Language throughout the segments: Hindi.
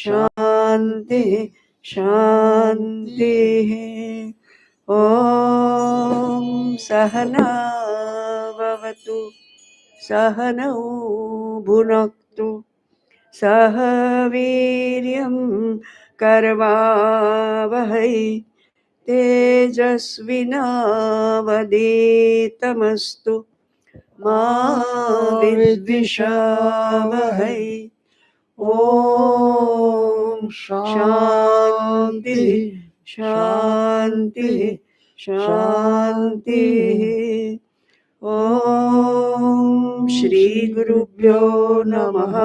शांति शांति। ओम सहना भवतु सहनौ भुनक्तु सह वीर्यं करवावहै तेजस्विनावधीतमस्तु मा विद्विषावहै। ओम शांति शांति शांति। ओम श्री गुरुभ्यो नमः।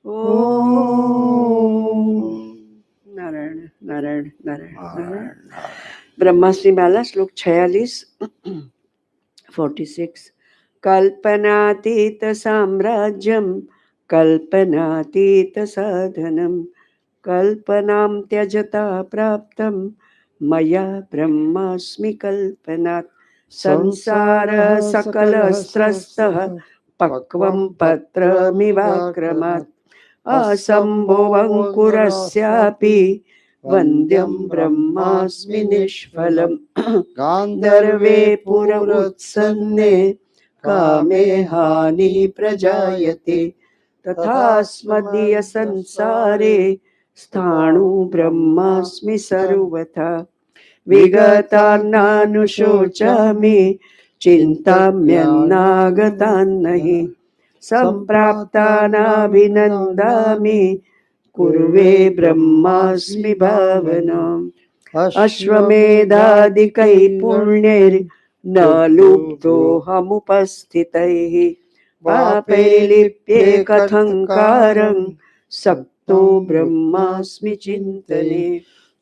ओम नारायण नारायण नारायण नारायण। ब्रह्मास्त्र माला श्लोक 46 46। कल्पनातीत साम्राज्यं कल्पनातीत साधनं कल्पनां त्यजता प्राप्तं मया ब्रह्मास्मि कल्पनात्। संसार सकलस्त्रस्तः पक्वं पत्रमिवाक्रमात् असम्भवङ्कुरस्यापि वन्द्यं ब्रह्मास्मि निष्फलम्। गान्धर्वे पुरमुत्सन्ने कामे हानि प्रजायते तथास्मदीय संसारे स्थाणु ब्रह्मास्मि सर्वथा। विगतान्नानुशोचामि चिन्ताम्यन्नागतान्नहि सम्प्राप्तानाभिनन्दामि कुर्वे ब्रह्मास्मि भावनाम्। अश्वमेधादिकै पुण्यैर्न लुब्धोऽहमुपस्थितैः पापै लिप्ये कथङ्कारं सक्तो ब्रह्मास्मि चिन्तने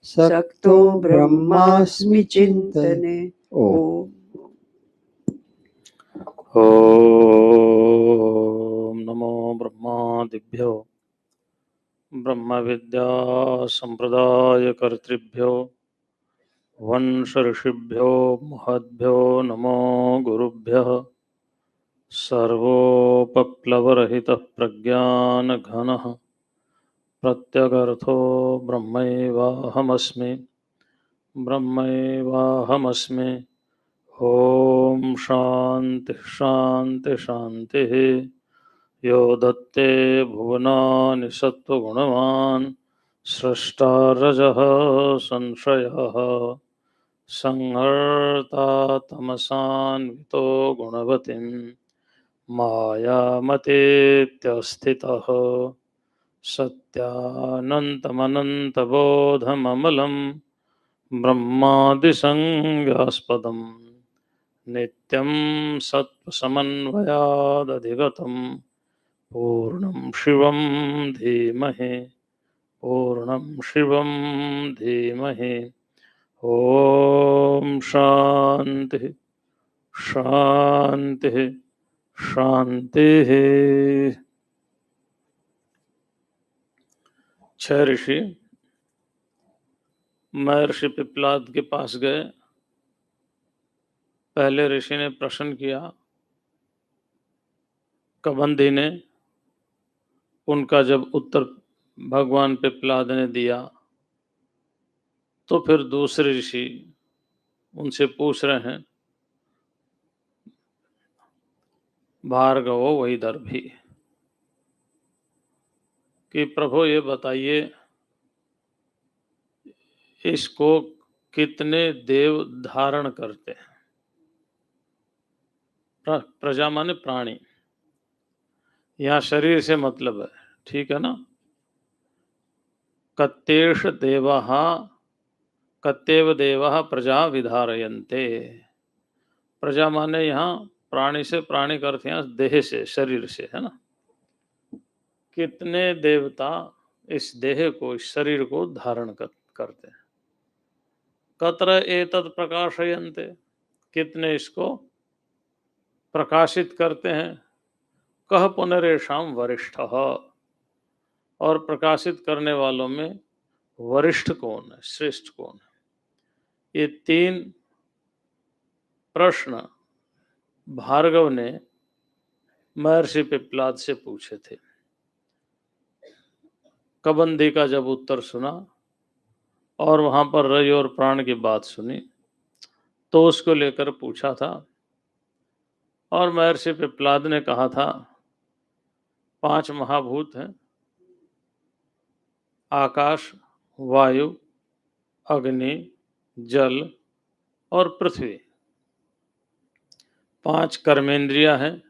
सक्तो ब्रह्मास्मि चिन्तने। ओम ओम नमो ब्रह्मादिभ्यो ब्रह्म विद्या संप्रदाय कर्तृभ्यो वंश ऋषिभ्यो महद्भ्यो नमो गुरुभ्यः। सर्वोपप्लवरहितः प्रज्ञानघनः प्रत्यगर्थो ब्रह्मैवाहमस्मि ब्रह्मैवाहमस्मि। ओम शांति शांति शांति। यो दत्ते भुवनानि सत्त्वगुणवान् स्रष्टा रजः संशयः संहर्ता तमसान्वितो गुणवतीं मायामतीत्यस्थितः सत्यानन्तमनन्तबोधममलं ब्रह्मादिसंज्ञास्पदम् नित्यं सत्त्वसमन्वयादधिगतं पूर्णं शिवं धीमहि पूर्णं शिवं धीमहि। ओम शांति शांति शांति। 6 ऋषि महर्षि पिप्लाद के पास गए। पहले ऋषि ने प्रश्न किया, कबंधी ने। उनका जब उत्तर भगवान पिप्लाद ने दिया तो फिर दूसरे ऋषि उनसे पूछ रहे हैं, भार्गवो वैदर्भी, कि प्रभु ये बताइए इसको कितने देव धारण करते हैं। प्रजा माने प्राणी, यहाँ शरीर से मतलब है, ठीक है ना। कत्तेष देवः कत्तेव देवः प्रजा विधारयन्ते। प्रजा माने यहाँ प्राणी से, प्राणी करते हैं देह से, शरीर से, है ना। कितने देवता इस देह को, इस शरीर को धारण करते हैं। कत्र एतत् प्रकाशयन्ते, कितने इसको प्रकाशित करते हैं। कह पुनरेषाम वरिष्ठः, और प्रकाशित करने वालों में वरिष्ठ कौन है, श्रेष्ठ कौन है। ये 3 प्रश्न भार्गव ने महर्षि पिप्लाद से पूछे थे। कबंधी का जब उत्तर सुना और वहां पर रज और प्राण की बात सुनी तो उसको लेकर पूछा था और महर्षि पिप्लाद ने कहा था 5 महाभूत हैं, आकाश, वायु, अग्नि, जल और पृथ्वी। 5 कर्मेंद्रियां हैं,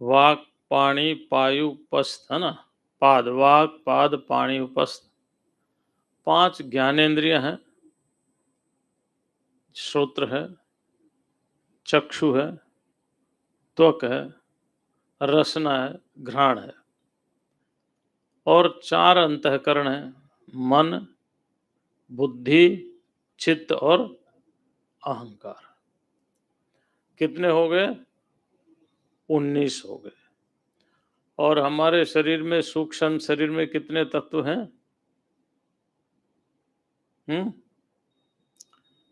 वाक, पाणी, पायु, उपस्थ, है ना, पाद, वाक, पाद, पाणी, उपस्थ। 5 ज्ञानेंद्रियां हैं, श्रोत्र है, चक्षु है, त्वक है, रसना है, घ्राण है। और 4 अंतःकरण हैं, मन, बुद्धि, चित्त और अहंकार। कितने हो गए? 19 हो गए। और हमारे शरीर में, सूक्ष्म शरीर में कितने तत्व हैं?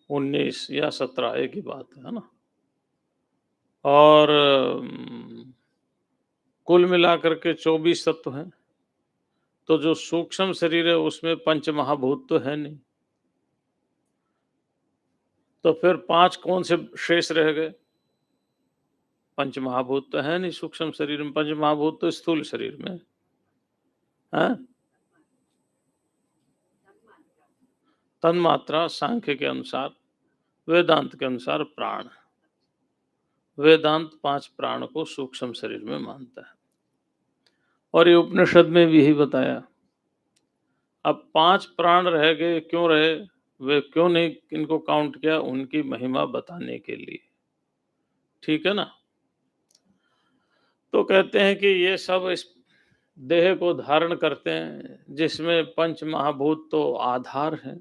19 या 17, एक ही बात है ना। और कुल मिलाकर के 24 तत्व हैं। तो जो सूक्ष्म शरीर है उसमें पंच महाभूत तो है नहीं, तो फिर 5 कौन से शेष रह गए? पंच महाभूत तो है नहीं सूक्ष्म शरीर में। पंच महाभूत तो स्थूल शरीर में है। तन्मात्रा सांख्य के अनुसार, वेदांत के अनुसार प्राण। वेदांत 5 प्राण को सूक्ष्म शरीर में मानता है और ये उपनिषद में भी यही बताया। अब 5 प्राण रह गए, क्यों रहे? वे क्यों नहीं इनको काउंट किया? उनकी महिमा बताने के लिए, ठीक है ना। तो कहते हैं कि ये सब इस देह को धारण करते हैं, जिसमें पंच महाभूत तो आधार हैं।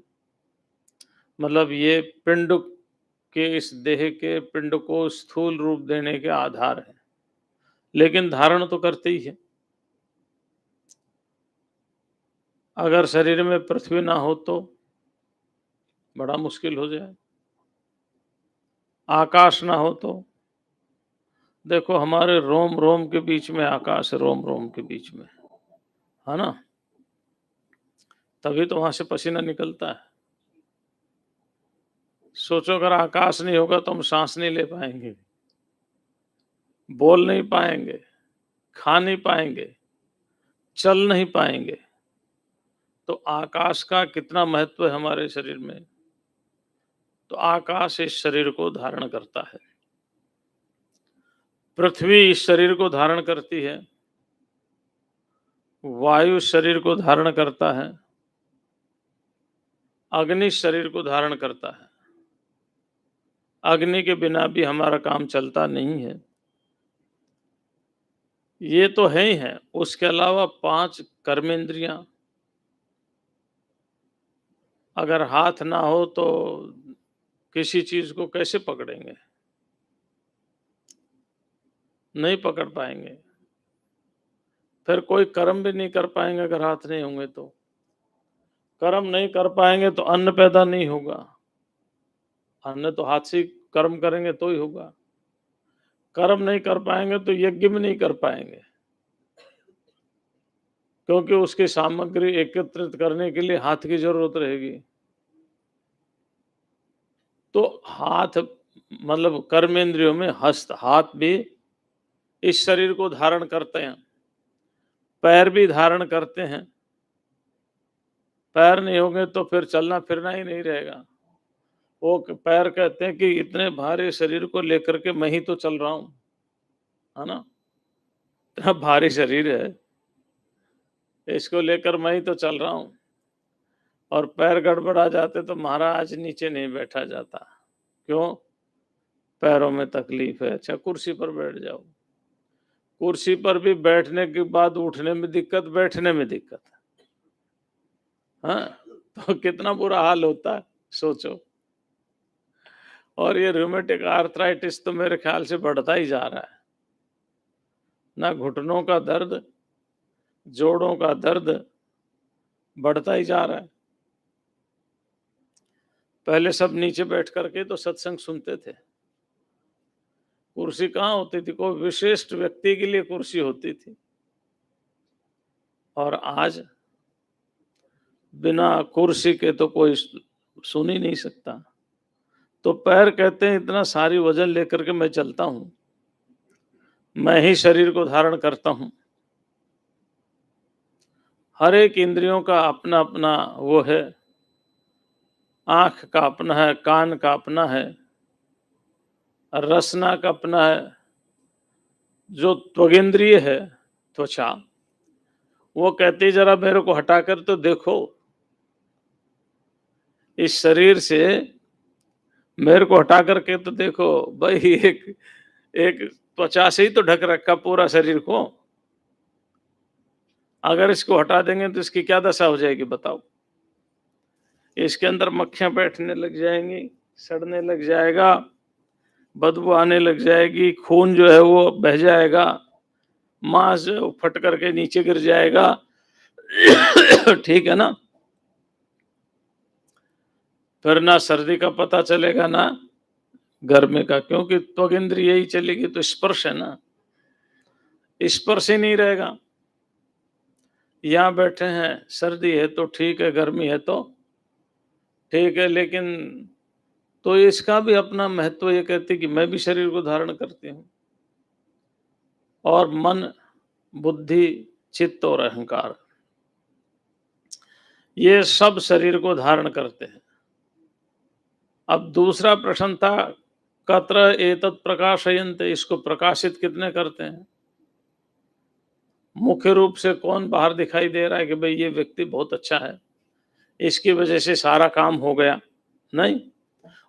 मतलब ये पिंड के, इस देह के पिंड को स्थूल रूप देने के आधार हैं, लेकिन धारण तो करते ही है। अगर शरीर में पृथ्वी ना हो तो बड़ा मुश्किल हो जाए। आकाश ना हो तो देखो, हमारे रोम रोम के बीच में आकाश है, रोम रोम के बीच में, है ना। तभी तो वहां से पसीना निकलता है। सोचो अगर आकाश नहीं होगा तो हम सांस नहीं ले पाएंगे, बोल नहीं पाएंगे, खा नहीं पाएंगे, चल नहीं पाएंगे। तो आकाश का कितना महत्व है हमारे शरीर में। तो आकाश इस शरीर को धारण करता है, पृथ्वी इस शरीर को धारण करती है, वायु शरीर को धारण करता है, अग्नि शरीर को धारण करता है। अग्नि के बिना भी हमारा काम चलता नहीं है। ये तो है ही है। उसके अलावा 5 कर्मेंद्रियां। अगर हाथ ना हो तो किसी चीज को कैसे पकड़ेंगे? नहीं पकड़ पाएंगे। फिर कोई कर्म भी नहीं कर पाएंगे अगर हाथ नहीं होंगे तो। कर्म नहीं कर पाएंगे तो अन्न पैदा नहीं होगा। अन्न तो हाथ से कर्म करेंगे तो ही होगा। कर्म नहीं कर पाएंगे तो यज्ञ भी नहीं कर पाएंगे, क्योंकि उसकी सामग्री एकत्रित करने के लिए हाथ की जरूरत रहेगी। तो हाथ, मतलब कर्मेंद्रियों में हस्त, हाथ भी इस शरीर को धारण करते हैं, पैर भी धारण करते हैं। पैर नहीं होंगे तो फिर चलना फिरना ही नहीं रहेगा। वो पैर कहते हैं कि इतने भारी शरीर को लेकर के मैं ही तो चल रहा हूं, है ना। इतना भारी शरीर है, इसको लेकर मैं ही तो चल रहा हूं। और पैर गड़बड़ा जाते तो महाराज नीचे नहीं बैठा जाता। क्यों? पैरों में तकलीफ है। अच्छा, कुर्सी पर बैठ जाओ। कुर्सी पर भी बैठने के बाद उठने में दिक्कत, बैठने में दिक्कत। हाँ, तो कितना बुरा हाल होता है, सोचो। और ये रूमेटिक आर्थराइटिस तो मेरे ख्याल से बढ़ता ही जा रहा है ना। घुटनों का दर्द, जोड़ों का दर्द बढ़ता ही जा रहा है। पहले सब नीचे बैठ करके तो सत्संग सुनते थे। कुर्सी कहाँ होती थी? कोई विशिष्ट व्यक्ति के लिए कुर्सी होती थी। और आज बिना कुर्सी के तो कोई सुन ही नहीं सकता। तो पैर कहते हैं इतना सारी वजन लेकर के मैं चलता हूँ, मैं ही शरीर को धारण करता हूँ। हर एक इंद्रियों का अपना-अपना वो है, आँख का अपना है, कान का अपना है, रसना का अपना है, जो त्वगिंद्रिय है, त्वचा, वो कहती है ज़रा मेरे को हटाकर तो देखो, इस शरीर से मेरे को हटा कर के तो देखो, भई एक एक त्वचा से ही तो ढक रखा पूरा शरीर को। अगर इसको हटा देंगे तो इसकी क्या दशा हो जाएगी बताओ? इसके अंदर मक्खियाँ बैठने लग जाएँगी, सड़ने लग जाएगा, बदबू आने लग जाएगी, खून जो है वो बह जाएगा, मांस जो है वो फट करके नीचे गिर जाएगा। ठीक है ना? फिर ना सर्दी का पता चलेगा ना गर्मी का, क्योंकि त्वक इंद्रिय ही चलेगी तो स्पर्श है ना, स्पर्श ही नहीं रहेगा। यहाँ बैठे हैं, सर्दी है तो ठीक है, गर्मी है तो ठीक है, लेकिन तो इसका भी अपना महत्व, ये कहती है कि मैं भी शरीर को धारण करती हूँ, और मन, बुद्धि, चित्त और अहंकार, ये सब शरीर को धारण करते हैं। अब दूसरा प्रश्न था, कत्र एतत् प्रकाशयन्ते, इसको प्रकाशित कितने करते हैं? मुख्य रूप से कौन बाहर दिखाई दे रहा है कि भाई ये व्यक्ति बहुत अच्छा है, इसकी वजह से सारा काम हो गया? नहीं।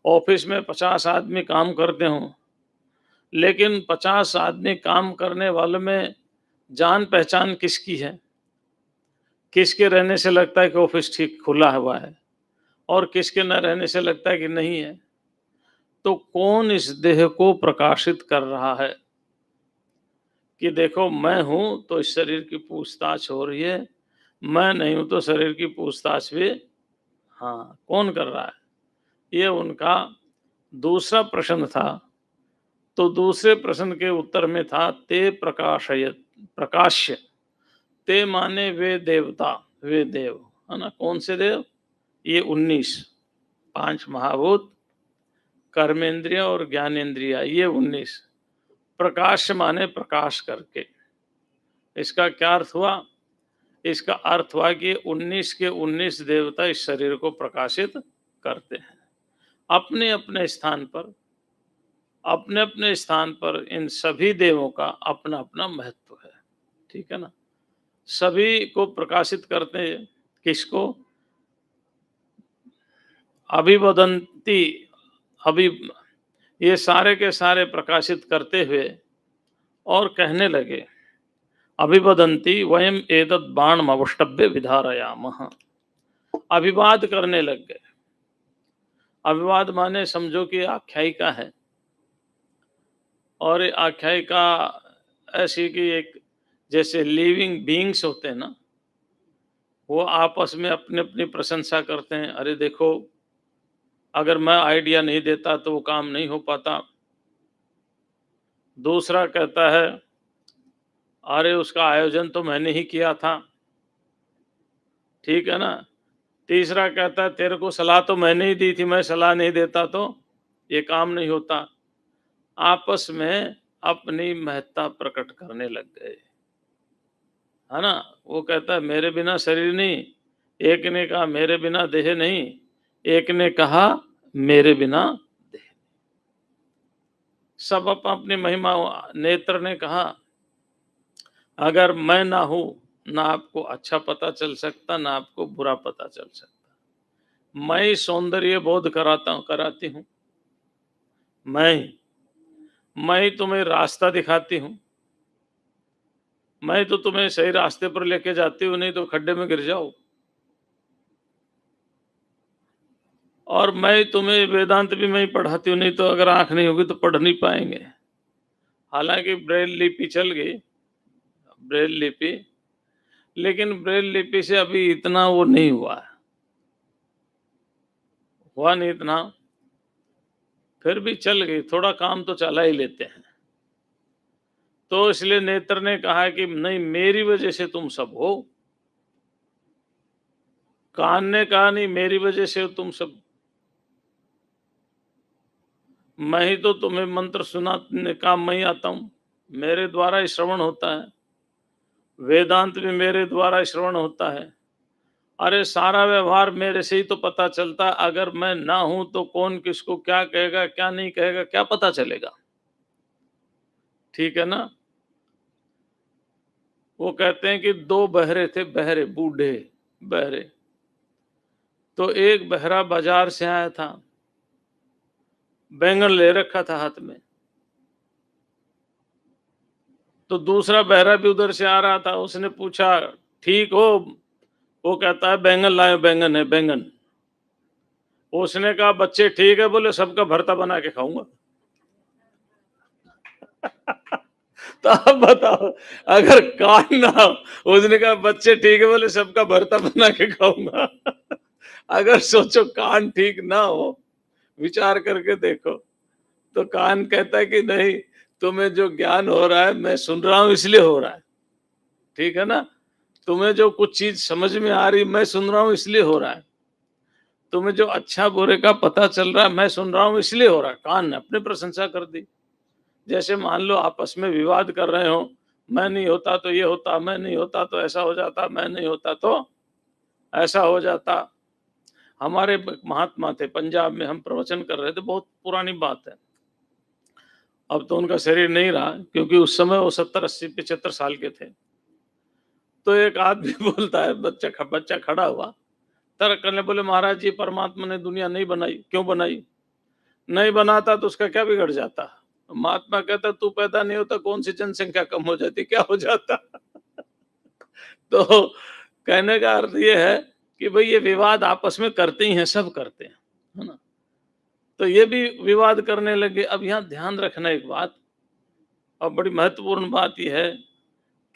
ऑफिस में 50 आदमी काम करते हों, लेकिन 50 आदमी काम करने वालों में जान पहचान किसकी है? किसके रहने से लगता है कि ऑफिस ठीक खुला हुआ है, और किसके न रहने से लगता है कि नहीं है? तो कौन इस देह को प्रकाशित कर रहा है कि देखो मैं हूं तो इस शरीर की पूछताछ हो रही है, मैं नहीं हूं तो शरीर की पूछताछ भी, हाँ, कौन कर रहा है? ये उनका दूसरा प्रश्न था। तो दूसरे प्रश्न के उत्तर में था, ते प्रकाशयत, प्रकाश्य, ते माने वे देवता, वे देव, है ना? कौन से देव? ये 19, 5 महाभूत, कर्मेंद्रिय और ज्ञानेंद्रिय, ये 19। प्रकाश माने प्रकाश करके। इसका क्या अर्थ हुआ? इसका अर्थ हुआ कि 19 के 19 देवता इस शरीर को प्रकाशित करते हैं। अपने अपने स्थान पर, अपने अपने स्थान पर इन सभी देवों का अपना अपना महत्व है। ठीक है ना? सभी को प्रकाशित करते हैं। किसको? अभिवदंती, अभी ये सारे के सारे प्रकाशित करते हुए और कहने लगे, अभिवदंती वयम एतद् बाणमवष्टभ्य विधारयामः। अभिवाद करने लग गए। अभिवाद माने समझो कि आख्यायिका है, और आख्यायिका ऐसी कि एक जैसे लिविंग बीइंग्स होते हैं ना, वो आपस में अपनी अपनी प्रशंसा करते हैं। अरे देखो, अगर मैं आइडिया नहीं देता तो वो काम नहीं हो पाता। दूसरा कहता है, अरे उसका आयोजन तो मैंने ही किया था। ठीक है ना? तीसरा कहता है, तेरे को सलाह तो मैंने ही दी थी, मैं सलाह नहीं देता तो ये काम नहीं होता। आपस में अपनी महत्ता प्रकट करने लग गए, है ना? वो कहता है मेरे बिना शरीर नहीं, एक ने कहा मेरे बिना देह नहीं, एक ने कहा मेरे बिना देह। सब अपनी महिमा। नेत्र ने कहा, अगर मैं ना हूं, ना आपको अच्छा पता चल सकता, ना आपको बुरा पता चल सकता। मैं सौंदर्य बोध कराती हूं, मैं तुम्हें रास्ता दिखाती हूं, मैं तो तुम्हें सही रास्ते पर लेके जाती हूँ, नहीं तो खड्डे में गिर जाओ। और मैं तुम्हें वेदांत भी मैं ही पढ़ाती हूँ, नहीं तो अगर आंख नहीं होगी तो पढ़ नहीं पाएंगे। हालांकि ब्रेल लिपि चल गई, ब्रेल लिपि, लेकिन ब्रेल लिपि से अभी इतना वो नहीं हुआ नहीं इतना, फिर भी चल गई, थोड़ा काम तो चला ही लेते हैं। तो इसलिए नेत्र ने कहा कि नहीं, मेरी वजह से तुम सब हो। कान ने कहा नहीं, मेरी वजह से हो तुम सब, मैं ही तो तुम्हें मंत्र सुनाने का मैं ही आता हूं, मेरे द्वारा ही श्रवण होता है, वेदांत भी मेरे द्वारा ही श्रवण होता है। अरे सारा व्यवहार मेरे से ही तो पता चलता है, अगर मैं ना हूं तो कौन किसको क्या कहेगा क्या नहीं कहेगा क्या पता चलेगा। ठीक है ना। वो कहते हैं कि दो बहरे थे, बहरे बूढ़े बहरे, तो एक बहरा बाजार से आया था, बैंगन ले रखा था हाथ में, तो दूसरा बहरा भी उधर से आ रहा था, उसने पूछा ठीक हो, वो कहता है बैंगन लाए, बैंगन है बैंगन। उसने कहा बच्चे ठीक है, बोले सबका भरता बना के खाऊंगा। तो आप बताओ, अगर कान ना हो, उसने कहा बच्चे ठीक है, बोले सबका भरता बना के खाऊंगा। अगर सोचो कान ठीक ना हो, विचार करके देखो, तो कान कहता है कि नहीं, तुम्हें जो ज्ञान हो रहा है मैं सुन रहा हूं इसलिए हो रहा है। ठीक है ना। तुम्हें जो कुछ चीज समझ में आ रही मैं सुन रहा हूं इसलिए हो रहा है। तुम्हें जो अच्छा बुरे का पता चल रहा है मैं सुन रहा हूं इसलिए हो रहा है। कान ने अपने प्रशंसा कर दी। जैसे मान लो आपस में विवाद कर रहे हो, मैं नहीं होता तो ये होता, मैं नहीं होता तो ऐसा हो जाता, मैं नहीं होता तो ऐसा हो जाता। हमारे महात्मा थे पंजाब में, हम प्रवचन कर रहे थे, बहुत पुरानी बात है, अब तो उनका शरीर नहीं रहा, क्योंकि उस समय वो 70 80 75 साल के थे। तो एक आदमी बोलता है, बच्चा खड़ा हुआ तर्क करने, बोले महाराज जी परमात्मा ने दुनिया नहीं बनाई, क्यों बनाई, नहीं बनाता तो उसका क्या बिगड़ जाता। महात्मा कहता तू पैदा नहीं होता कौन सी जनसंख्या कम हो जाती, क्या हो जाता। तो कहने का अर्थ ये है कि भाई ये विवाद आपस में करते ही हैं, सब करते हैं, है ना। तो ये भी विवाद करने लगे। अब यहाँ ध्यान रखना एक बात, और बड़ी महत्वपूर्ण बात यह है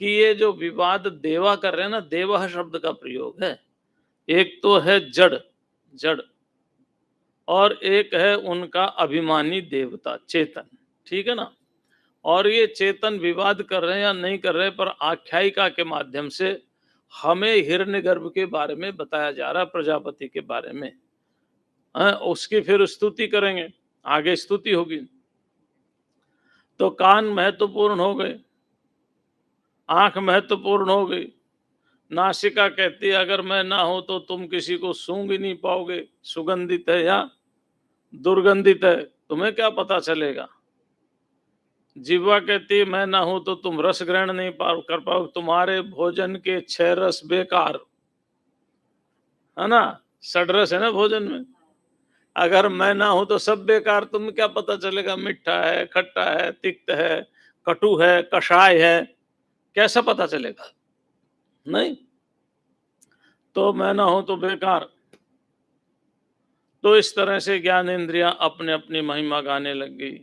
कि ये जो विवाद देवा कर रहे हैं ना, देवा शब्द का प्रयोग है। एक तो है जड़, जड़, और एक है उनका अभिमानी देवता चेतन। ठीक है ना। और ये चेतन विवाद कर रहे हैं या नहीं कर रहे, पर आख्यायिका के माध्यम से हमें हिरण्यगर्भ के बारे में बताया जा रहा है, प्रजापति के बारे में। उसकी फिर स्तुति करेंगे, आगे स्तुति होगी। तो कान महत्वपूर्ण हो गए, आंख महत्वपूर्ण हो गई, नासिका कहती है अगर मैं ना हो तो तुम किसी को सूंघ ही नहीं पाओगे, सुगंधित है या दुर्गंधित है तुम्हें क्या पता चलेगा। जिह्वा कहती है मैं ना हूं तो तुम रस ग्रहण नहीं कर पाओगे, तुम्हारे भोजन के 6 रस बेकार, है ना, षड्रस है ना भोजन में। अगर मैं ना हूं तो सब बेकार, तुम्हें क्या पता चलेगा, मिठा है, खट्टा है, तिक्त है, कटु है, कषाय है, कैसा पता चलेगा, नहीं। तो मैं ना हूं तो बेकार। तो इस तरह से ज्ञान इंद्रियां अपने अपनी महिमा गाने लग गई,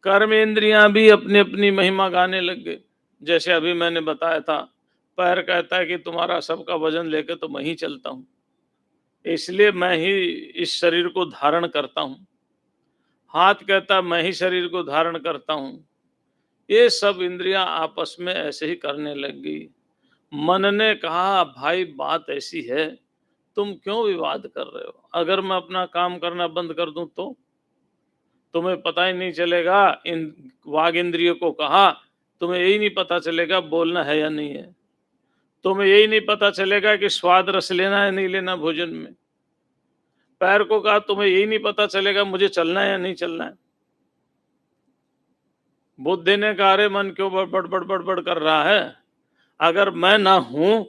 कर्म इंद्रियां भी अपनी अपनी महिमा गाने लग गई। जैसे अभी मैंने बताया था, पैर कहता है कि तुम्हारा सबका वजन लेके तो मैं ही चलता हूं, इसलिए मैं ही इस शरीर को धारण करता हूं। हाथ कहता है मैं ही शरीर को धारण करता हूं। ये सब इंद्रियां आपस में ऐसे ही करने लग गई। मन ने कहा भाई बात ऐसी है, तुम क्यों विवाद कर रहे हो, अगर मैं अपना काम करना बंद कर दूं तो तुम्हें पता ही नहीं चलेगा। इन वाग इंद्रियों को कहा तुम्हें यही नहीं पता चलेगा बोलना है या नहीं है, तुम्हें यही नहीं पता चलेगा कि स्वाद रस लेना है नहीं लेना भोजन में। पैर को कहा तुम्हें यही नहीं पता चलेगा मुझे चलना है या नहीं चलना है। बुद्धि ने कहा अरे मन क्यों बड़बड़ बड़बड़ बड़ कर रहा है, अगर मैं ना हूं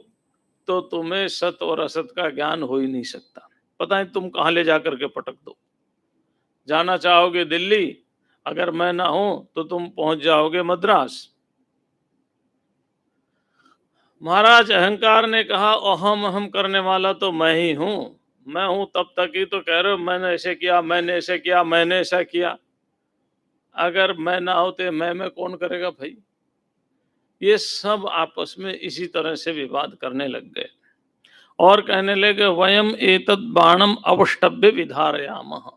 तो तुम्हें सत और असत का ज्ञान हो ही नहीं सकता। पता है तुम कहां ले जाकर के पटक दो। जाना चाहोगे दिल्ली, अगर मैं ना हूं तो तुम पहुंच जाओगे मद्रास। महाराज अहंकार ने कहा अहम अहम करने वाला तो मैं ही हूं, मैं हूं तब तक ही तो कह रहे हो मैंने ऐसे किया, मैंने ऐसे किया, मैंने ऐसा किया। अगर मैं ना होते मैं कौन करेगा भाई। ये सब आपस में इसी तरह से विवाद करने लग गए और कहने लगे वयम एतद बाणम अवष्टभ्य विधारयामः,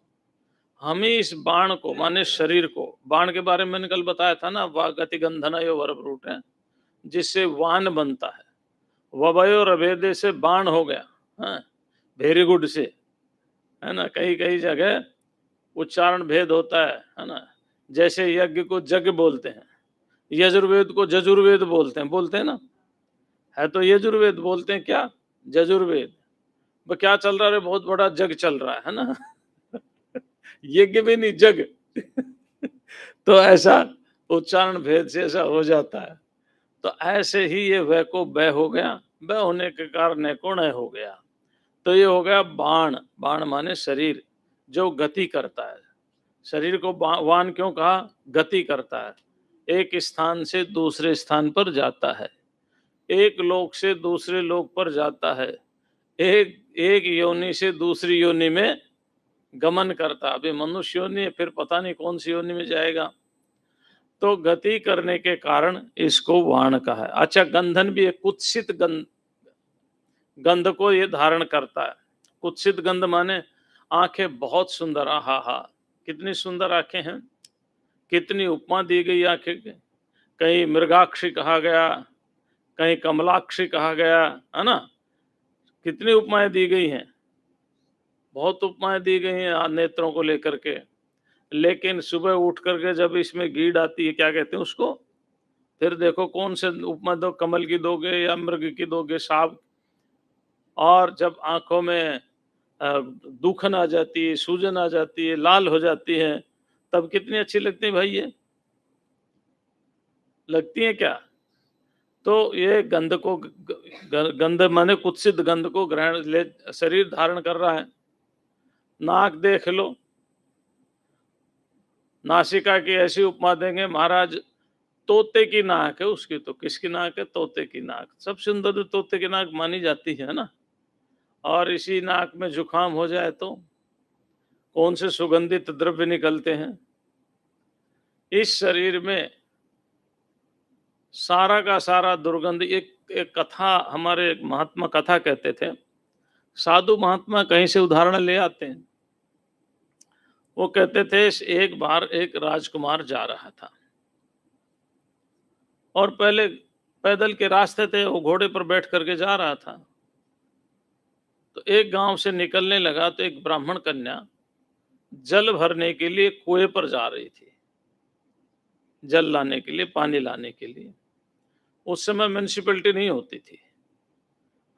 हम ही इस बाण को माने शरीर को, बाण के बारे में मैंने कल बताया था ना, वागति गंधनयो वर्बरूट है जिससे वान बनता है, ववयो रभेदे से बाण हो गया, हाँ, वेरी गुड से, है ना। कई कई जगह उच्चारण भेद होता है ना। जैसे यज्ञ को जग बोलते हैं, यजुर्वेद को जजुर्वेद बोलते हैं ना। है तो यजुर्वेद, बोलते हैं क्या, जजुर्वेद। वो क्या चल रहा है, बहुत बड़ा जग चल रहा है ना। यज्ञ भी नहीं, जग। तो ऐसा उच्चारण भेद से ऐसा हो जाता है। तो ऐसे ही ये वह को वह हो गया, वह होने के कारण न को न हो गया। तो ये हो गया बाण। बाण माने शरीर जो गति करता है। शरीर को वान क्यों कहा, गति करता है, एक स्थान से दूसरे स्थान पर जाता है, एक लोक से दूसरे लोक पर जाता है, एक एक योनि से दूसरी योनि में गमन करता। अभी मनुष्य योनि है, फिर पता नहीं कौन सी योनि में जाएगा। तो गति करने के कारण इसको वाण कहा है। अच्छा, गंधन भी एक कुत्सित गंध को ये धारण करता है। कुत्सित गंध माने आंखें बहुत सुंदर, हा हा, कितनी सुंदर आंखें हैं, कितनी उपमा दी गई आंखें के। कहीं मृगाक्षी कहा गया, कहीं कमलाक्षी कहा गया, है ना। कितनी उपमाएं दी गई हैं, बहुत उपमाएं दी गई हैं नेत्रों को लेकर के। लेकिन सुबह उठ करके जब इसमें गीड आती है, क्या कहते हैं उसको, फिर देखो कौन से उपमा दो, कमल की दोगे या मृग की दोगे, सांप। और जब आंखों में दुखन आ जाती है, सूजन आ जाती है, लाल हो जाती है, तब कितनी अच्छी लगती है भाई ये, लगती है क्या। तो ये गंध को गंध माने कुत्सित गंध को ग्रहण ले शरीर धारण कर रहा है। नाक देख लो, नासिका की ऐसी उपमा देंगे महाराज, तोते की नाक है उसकी। तो किसकी नाक है, तोते की नाक। सबसे सुंदर तोते की नाक मानी जाती है ना। और इसी नाक में जुकाम हो जाए तो कौन से सुगंधित द्रव्य निकलते हैं। इस शरीर में सारा का सारा दुर्गंध। एक कथा, हमारे एक महात्मा कथा कहते थे, साधु महात्मा कहीं से उदाहरण ले आते हैं। वो कहते थे एक बार एक राजकुमार जा रहा था, और पहले पैदल के रास्ते थे, वो घोड़े पर बैठ करके जा रहा था। तो एक गांव से निकलने लगा तो एक ब्राह्मण कन्या जल भरने के लिए कुएं पर जा रही थी, जल लाने के लिए, पानी लाने के लिए। उस समय म्युनिसिपैलिटी नहीं होती थी,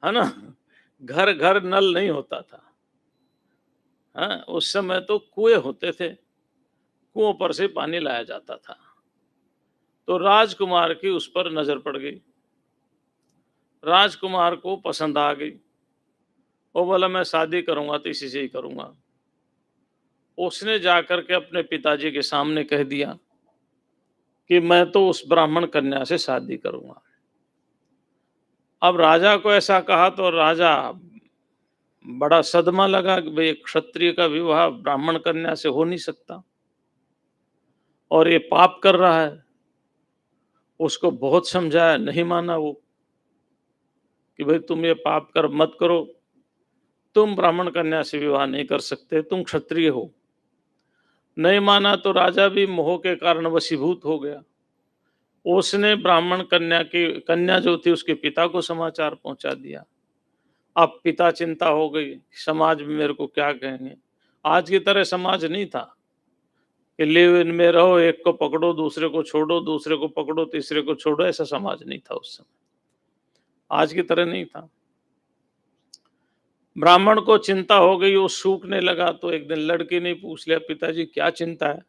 है ना, घर घर नल नहीं होता था। हाँ, उस समय तो कुएं होते थे, कुओं पर से पानी लाया जाता था। तो राजकुमार की उस पर नजर पड़ गई, राजकुमार को पसंद आ गई। वो बोला मैं शादी करूंगा तो इसी से ही करूंगा। उसने जाकर के अपने पिताजी के सामने कह दिया कि मैं तो उस ब्राह्मण कन्या से शादी करूंगा। अब राजा को ऐसा कहा तो राजा बड़ा सदमा लगा कि भाई क्षत्रिय का विवाह ब्राह्मण कन्या से हो नहीं सकता, और ये पाप कर रहा है। उसको बहुत समझाया, नहीं माना वो, कि भाई तुम ये पाप कर मत करो, तुम ब्राह्मण कन्या से विवाह नहीं कर सकते, तुम क्षत्रिय हो। नहीं माना तो राजा भी मोह के कारण वशीभूत हो गया। उसने ब्राह्मण कन्या जो थी उसके पिता को समाचार पहुंचा दिया। अब पिता चिंता हो गई, समाज में मेरे को क्या कहेंगे। आज की तरह समाज नहीं था कि लिव इन में रहो, एक को पकड़ो दूसरे को छोड़ो, दूसरे को पकड़ो तीसरे को छोड़ो, ऐसा समाज नहीं था उस समय, आज की तरह नहीं था। ब्राह्मण को चिंता हो गई, वो सूखने लगा। तो एक दिन लड़की ने पूछ लिया, पिताजी क्या चिंता है।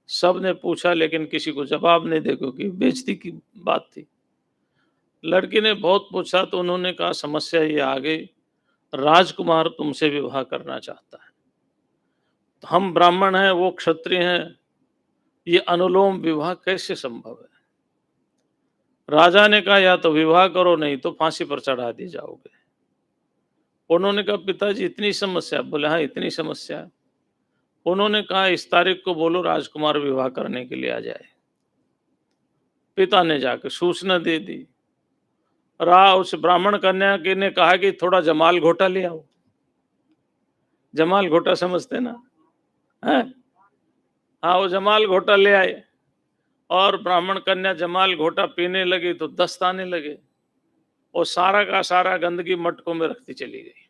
सब ने पूछा लेकिन किसी को जवाब नहीं दे, क्योंकि बेइज्जती की बात थी। लड़की ने बहुत पूछा तो उन्होंने कहा समस्या ये आ गई, राजकुमार तुमसे विवाह करना चाहता है। तो हम ब्राह्मण हैं, वो क्षत्रिय हैं, ये अनुलोम विवाह कैसे संभव है। राजा ने कहा या तो विवाह करो, नहीं तो फांसी पर चढ़ा दी जाओगे। उन्होंने कहा पिताजी इतनी समस्या। बोले हाँ इतनी समस्या है। उन्होंने कहा इस तारीख को बोलो राजकुमार विवाह करने के लिए आ जाए। पिता ने जाकर सूचना दे दी। उस ब्राह्मण कन्या के ने कहा कि थोड़ा जमाल घोटा ले आओ। जमाल घोटा समझते ना, है। हाँ, वो जमाल घोटा ले आए, और ब्राह्मण कन्या जमाल घोटा पीने लगी तो दस्त आने लगे। वो सारा का सारा गंदगी मटकों में रखती चली गई,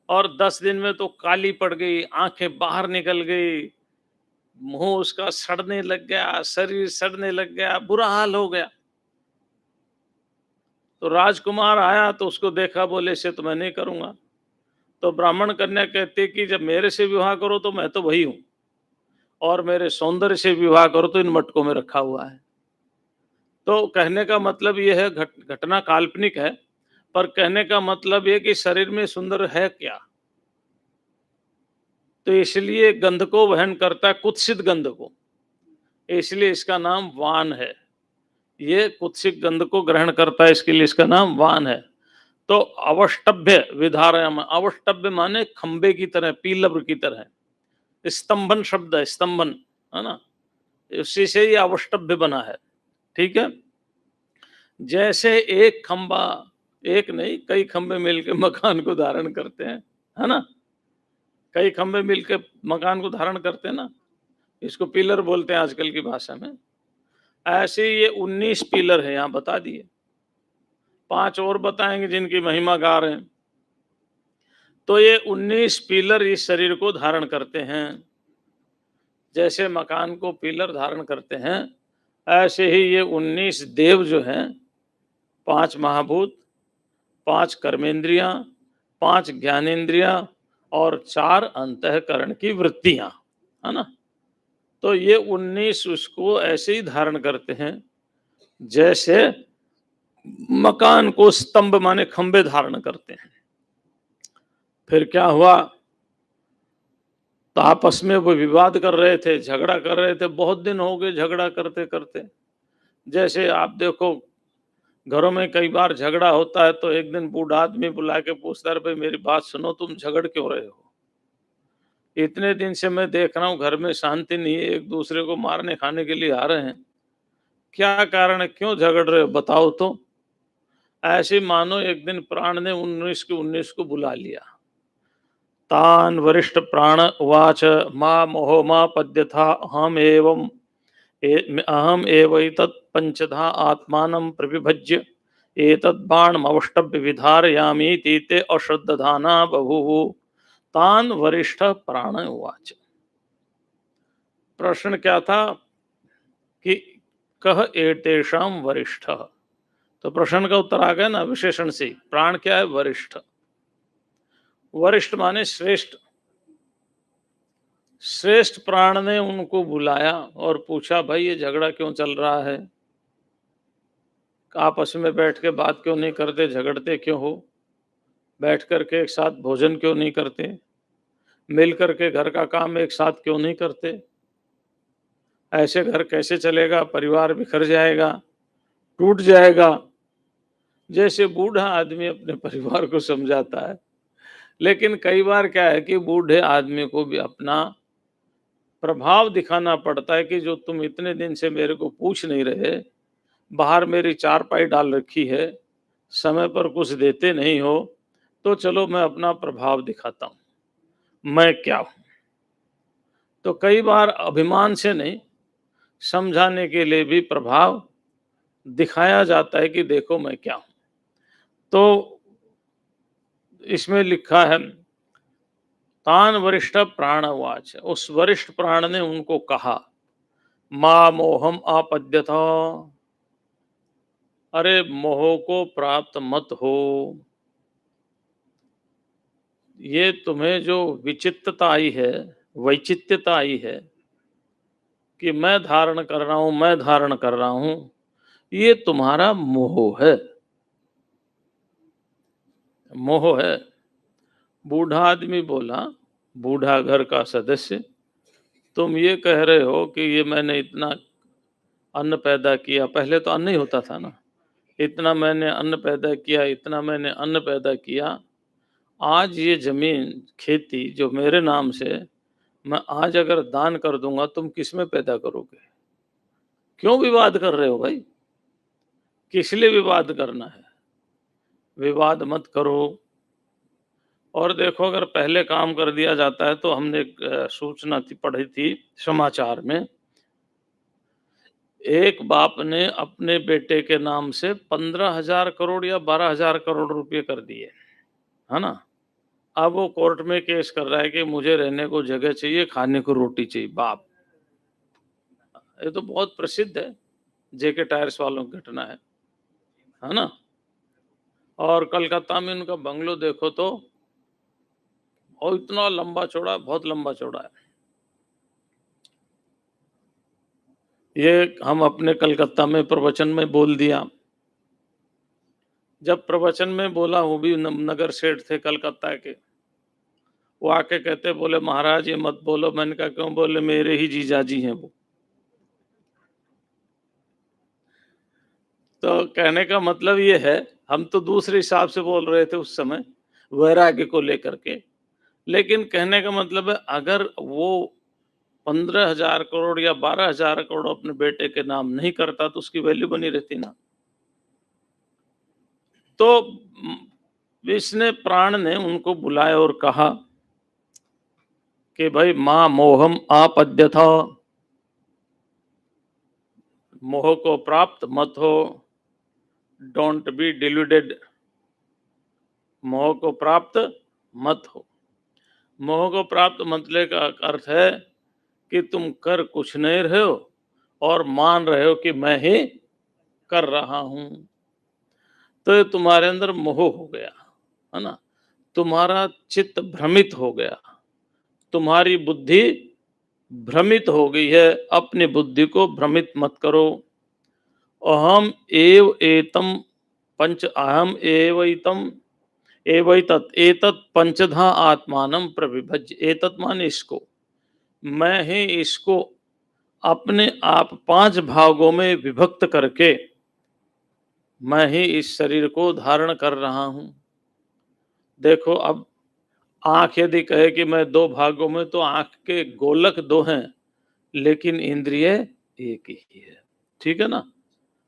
और 10 दिन में तो काली पड़ गई, आंखें बाहर निकल गई, मुंह उसका सड़ने लग गया, शरीर सड़ने लग गया, बुरा हाल हो गया। तो राजकुमार आया तो उसको देखा, बोले इसे तो मैं नहीं करूंगा। तो ब्राह्मण कन्या कहती कि जब मेरे से विवाह करो तो मैं तो वही हूं, और मेरे सौंदर्य से विवाह करो तो इन मटकों में रखा हुआ है। तो कहने का मतलब ये है, घटना काल्पनिक है, पर कहने का मतलब ये कि शरीर में सुंदर है क्या, तो इसलिए गंध को वहन करता है, कुत्सित गंध को, इसलिए इसका नाम वान है। ये कुत्सित गंध को ग्रहण करता है, इसके लिए इसका नाम वान है। तो अवष्टभ्य विधारयाम, अवष्टभ्य माने खंबे की तरह, पीलर की तरह। स्तंभन शब्द है, स्तंभन, है ना, उसी से ये अवष्टभ्य बना है। ठीक है, जैसे एक खंबा, एक नहीं कई खंबे मिलकर मकान को धारण करते हैं, है ना, कई खंबे मिलकर मकान को धारण करते हैं ना, इसको पिलर बोलते हैं आजकल की भाषा में। ऐसे ये 19 पिलर है, यहां बता दिए, 5 और बताएंगे जिनकी महिमा गा रहे हैं। तो ये 19 पिलर इस शरीर को धारण करते हैं। जैसे मकान को पिलर धारण करते हैं, ऐसे ही ये 19 देव जो हैं, 5 महाभूत, 5 कर्मेंद्रियां, 5 ज्ञानेंद्रियां और 4 अंतःकरण की वृत्तियां, है ना। तो ये 19 उसको ऐसे ही धारण करते हैं जैसे मकान को स्तंभ माने खंबे धारण करते हैं। फिर क्या हुआ, तो आपस में वो विवाद कर रहे थे, झगड़ा कर रहे थे, बहुत दिन हो गए झगड़ा करते करते। जैसे आप देखो, घरों में कई बार झगड़ा होता है तो एक दिन बूढ़ा आदमी बुला के पूछता है, भाई मेरी बात सुनो, तुम झगड़ क्यों रहे हो, इतने दिन से मैं देख रहा हूँ घर में शांति नहीं है, एक दूसरे को मारने खाने के लिए आ रहे हैं, क्या कारण है, क्यों झगड़ रहे हो, बताओ तो। ऐसे मानो एक दिन प्राण ने 19 के 19 को बुला लिया। तान वरिष्ठ प्राण उवाच मां मोहो मां पद्यथा अहम एवैतत् पंचधा आत्मानं प्रविभज्य एतद् बाणमवष्टभ्य विधारयामि तीते अश्रद्धाना बभूव। तान वरिष्ठ प्राण उवाच। प्रश्न क्या था कि कह एतेषाम वरिष्ठ, तो प्रश्न का उत्तर आ गया ना विशेषण से। प्राण क्या है, वरिष्ठ, वरिष्ठ माने श्रेष्ठ। श्रेष्ठ प्राण ने उनको बुलाया और पूछा, भाई ये झगड़ा क्यों चल रहा है, आपस में बैठ के बात क्यों नहीं करते, झगड़ते क्यों हो, बैठ करके एक साथ भोजन क्यों नहीं करते, मिल करके घर का काम एक साथ क्यों नहीं करते, ऐसे घर कैसे चलेगा, परिवार बिखर जाएगा, टूट जाएगा। जैसे बूढ़ा आदमी अपने परिवार को समझाता है। लेकिन कई बार क्या है कि बूढ़े आदमी को भी अपना प्रभाव दिखाना पड़ता है कि जो तुम इतने दिन से मेरे को पूछ नहीं रहे, बाहर मेरी चारपाई डाल रखी है, समय पर कुछ देते नहीं हो, तो चलो मैं अपना प्रभाव दिखाता हूं, मैं क्या हूं। तो कई बार अभिमान से नहीं, समझाने के लिए भी प्रभाव दिखाया जाता है कि देखो मैं क्या हूं। तो इसमें लिखा है, तान वरिष्ठ प्राणवाच, उस वरिष्ठ प्राण ने उनको कहा, मां मोहम आपद्यथा, अरे मोह को प्राप्त मत हो। ये तुम्हें जो विचित्रता आई है, वैचित्यता आई है कि मैं धारण कर रहा हूं, मैं धारण कर रहा हूं, ये तुम्हारा मोह है, मोह है। बूढ़ा आदमी बोला, बूढ़ा घर का सदस्य, तुम ये कह रहे हो कि ये मैंने इतना अन्न पैदा किया, पहले तो अन्न ही होता था ना, इतना मैंने अन्न पैदा किया, इतना मैंने अन्न पैदा किया, आज ये जमीन खेती जो मेरे नाम से मैं आज अगर दान कर दूंगा, तुम किस में पैदा करोगे, क्यों विवाद कर रहे हो भाई, किस लिए विवाद करना है, विवाद मत करो। और देखो, अगर पहले काम कर दिया जाता है तो हमने एक सूचना थी, पढ़ी थी समाचार में, एक बाप ने अपने बेटे के नाम से 15,000 करोड़ या 12,000 करोड़ रुपए कर दिए, है ना? अब वो कोर्ट में केस कर रहा है कि मुझे रहने को जगह चाहिए, खाने को रोटी चाहिए, बाप। ये तो बहुत प्रसिद्ध है, जेके टायर्स वालों की घटना है ना? और कलकत्ता में उनका बंगलो देखो तो, और इतना लंबा चौड़ा, बहुत लंबा चौड़ा है। ये हम अपने कलकत्ता में प्रवचन में बोल दिया। जब प्रवचन में बोला, वो भी नगर सेठ थे कलकत्ता के, वो आके कहते, बोले महाराज ये मत बोलो। मैंने कहा क्यों? बोले मेरे ही जीजाजी हैं वो। तो कहने का मतलब ये है, हम तो दूसरे हिसाब से बोल रहे थे उस समय, वैराग्य को लेकर के, लेकिन कहने का मतलब है अगर वो 15,000 करोड़ या 12,000 करोड़ अपने बेटे के नाम नहीं करता तो उसकी वैल्यू बनी रहती ना। तो इसने, प्राण ने उनको बुलाया और कहा कि भाई मां मोहम आपद्य था, मोह को प्राप्त मत हो, डोंट बी डिल्यूडेड, मोह को प्राप्त मत हो। मोह को प्राप्त मतलब का अर्थ है कि तुम कर कुछ नहीं रहे हो और मान रहे हो कि मैं ही कर रहा हूं, तो ये तुम्हारे अंदर मोह हो गया, है ना? तुम्हारा चित्त भ्रमित हो गया, तुम्हारी बुद्धि भ्रमित हो गई है। अपनी बुद्धि को भ्रमित मत करो। अहम एव एतम पंच, अहम एवैतम एवैतत एतत् पंचधा आत्मानं प्रविभज्य। एतत् माने इसको, मैं ही इसको अपने आप 5 भागों में विभक्त करके मैं ही इस शरीर को धारण कर रहा हूं। देखो, अब आंख यदि कहे कि मैं 2 भागों में, तो आंख के गोलक 2 हैं, लेकिन इंद्रिय एक ही है। ठीक है ना?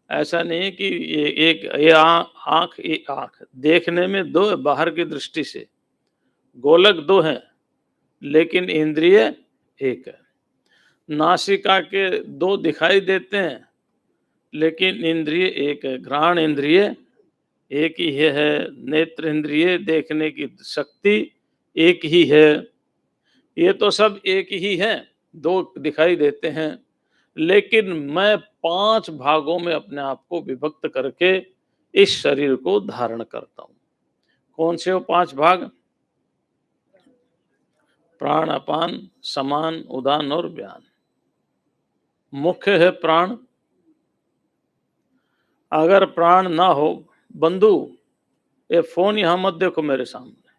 ऐसा नहीं है कि ये एक, ये आंख, ये आंख देखने में 2 है, बाहर की दृष्टि से गोलक 2 हैं, लेकिन इंद्रिय एक है। नासिका के 2 दिखाई देते हैं, लेकिन इंद्रिय एक है। घ्राण इंद्रिय एक ही है, नेत्र इंद्रिय देखने की शक्ति एक ही है। ये तो सब एक ही है, 2 दिखाई देते हैं, लेकिन मैं 5 भागों में अपने आप को विभक्त करके इस शरीर को धारण करता हूं। कौन से वो 5 भाग? प्राण, अपान, समान, उदान और व्यान। मुख्य है प्राण। अगर प्राण ना हो, बंधु ये फोन यहां मत देखो मेरे सामने,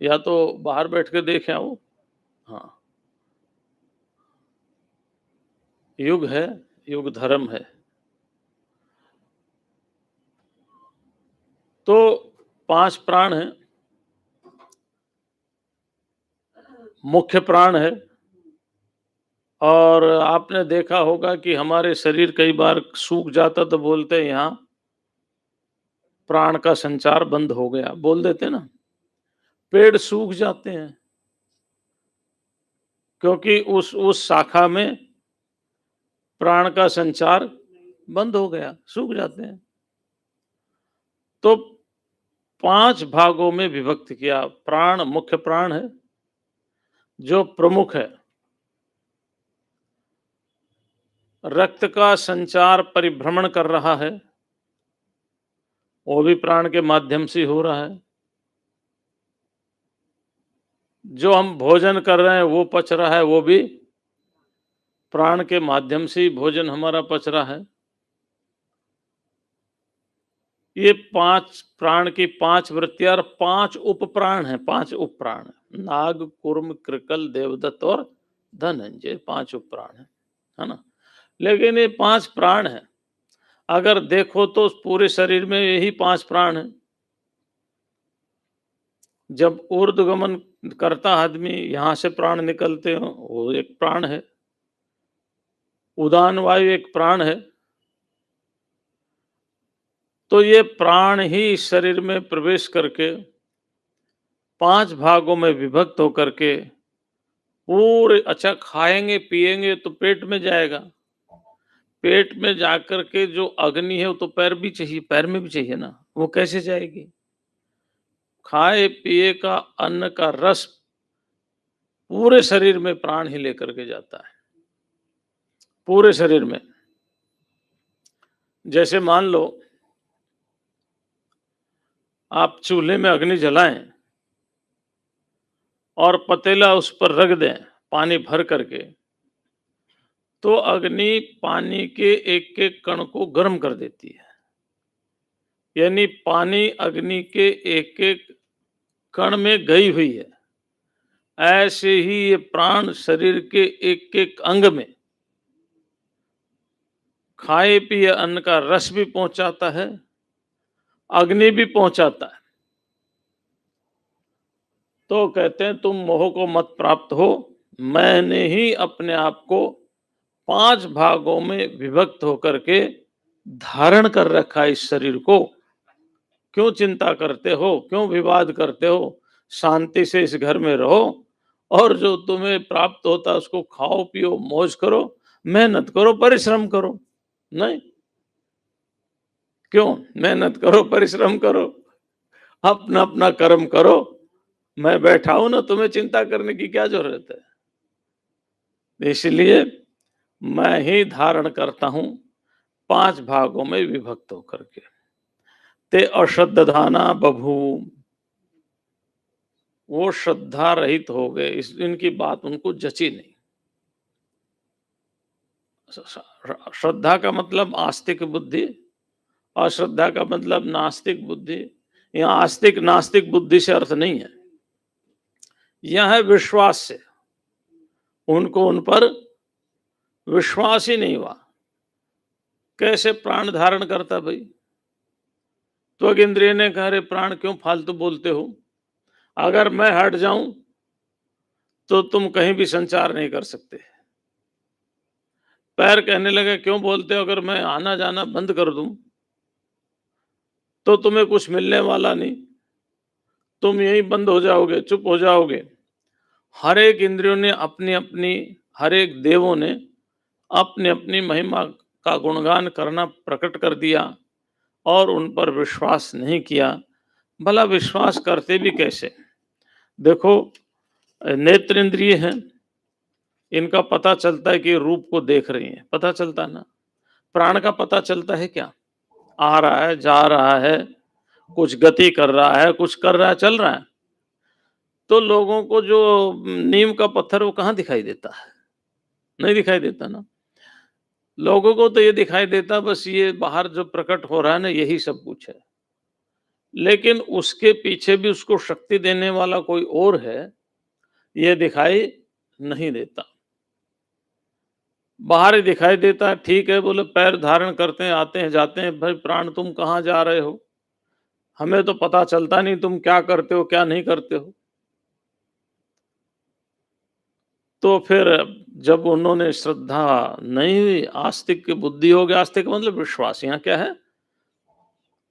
या तो बाहर बैठ के देखे आओ। हाँ, युग है, युग धर्म है। तो 5 प्राण है, मुख्य प्राण है। और आपने देखा होगा कि हमारे शरीर कई बार सूख जाता तो बोलते हैं यहाँ प्राण का संचार बंद हो गया, बोल देते ना। पेड़ सूख जाते हैं क्योंकि उस शाखा में प्राण का संचार बंद हो गया, सूख जाते हैं। तो 5 भागों में विभक्त किया। प्राण मुख्य प्राण है जो प्रमुख है। रक्त का संचार परिभ्रमण कर रहा है, वो भी प्राण के माध्यम से हो रहा है। जो हम भोजन कर रहे हैं वो पच रहा है, वो भी प्राण के माध्यम से ही भोजन हमारा पच रहा है। ये 5 प्राण की 5 वृत्तियां और 5 उप प्राण है। 5 उप प्राण है, नाग, कुर्म, कृकल, देवदत्त और धनंजय, 5 उप प्राण है ना? लेकिन ये 5 प्राण है, अगर देखो तो पूरे शरीर में यही 5 प्राण है। जब ऊर्ध्वगमन करता आदमी, यहां से प्राण निकलते हो, वो एक प्राण है। उदान वायु एक प्राण है। तो ये प्राण ही शरीर में प्रवेश करके 5 भागों में विभक्त होकर के पूरे, अच्छा खाएंगे पिएंगे तो पेट में जाएगा, पेट में जाकर के जो अग्नि है वो तो पैर भी चाहिए, पैर में भी चाहिए ना, वो कैसे जाएगी? खाए पिए का अन्न का रस पूरे शरीर में प्राण ही लेकर के जाता है, पूरे शरीर में। जैसे मान लो आप चूल्हे में अग्नि जलाएं और पतीला उस पर रख दें पानी भर करके, तो अग्नि पानी के एक एक कण को गर्म कर देती है। यानी पानी अग्नि के एक एक कण में गई हुई है। ऐसे ही ये प्राण शरीर के एक एक अंग में खाए पिए अन्न का रस भी पहुंचाता है, अग्नि भी पहुंचाता है। तो कहते हैं तुम मोह को मत प्राप्त हो, मैंने ही अपने आप को 5 भागों में विभक्त होकर के धारण कर रखा है इस शरीर को। क्यों चिंता करते हो, क्यों विवाद करते हो? शांति से इस घर में रहो और जो तुम्हें प्राप्त होता है उसको खाओ पियो, मौज करो, मेहनत करो, परिश्रम करो। नहीं, क्यों? मेहनत करो, परिश्रम करो, अपना अपना कर्म करो। मैं बैठा हूं ना, तुम्हें चिंता करने की क्या जरूरत है? इसलिए मैं ही धारण करता हूं 5 भागों में विभक्त होकर के। ते अश्रद्धाना बभू, वो श्रद्धा रहित हो गए, इस इनकी बात उनको जची नहीं। श्रद्धा का मतलब आस्तिक बुद्धि, अश्रद्धा का मतलब नास्तिक बुद्धि। यहाँ आस्तिक नास्तिक बुद्धि से अर्थ नहीं है, यह है विश्वास से। उनको उन पर विश्वास ही नहीं हुआ। कैसे प्राण धारण करता भाई? तो इंद्रिय ने कहा, रे प्राण क्यों फालतू बोलते हो? अगर मैं हट जाऊं तो तुम कहीं भी संचार नहीं कर सकते। पैर कहने लगे, क्यों बोलते हो? अगर मैं आना जाना बंद कर दूं तो तुम्हें कुछ मिलने वाला नहीं, तुम यहीं बंद हो जाओगे, चुप हो जाओगे। हर एक इंद्रियों ने अपनी अपनी, हर एक देवों ने अपनी अपनी महिमा का गुणगान करना प्रकट कर दिया और उन पर विश्वास नहीं किया। भला विश्वास करते भी कैसे? देखो, नेत्र इंद्रिय है, इनका पता चलता है कि रूप को देख रही है, पता चलता ना। प्राण का पता चलता है क्या? आ रहा है, जा रहा है, कुछ गति कर रहा है, कुछ कर रहा है, चल रहा है। तो लोगों को जो नीम का पत्थर वो कहाँ दिखाई देता है? नहीं दिखाई देता ना। लोगों को तो ये दिखाई देता बस ये बाहर जो प्रकट हो रहा है ना, यही सब कुछ है। लेकिन उसके पीछे भी उसको शक्ति देने वाला कोई और है, ये दिखाई नहीं देता। बाहर ही दिखाई देता है, ठीक है, बोले पैर धारण करते हैं, आते हैं जाते हैं। भाई प्राण तुम कहाँ जा रहे हो? हमें तो पता चलता नहीं तुम क्या करते हो, क्या नहीं करते हो। तो फिर जब उन्होंने श्रद्धा नहीं हुई, आस्तिक की बुद्धि हो गया। आस्तिक मतलब विश्वास। यहाँ क्या है?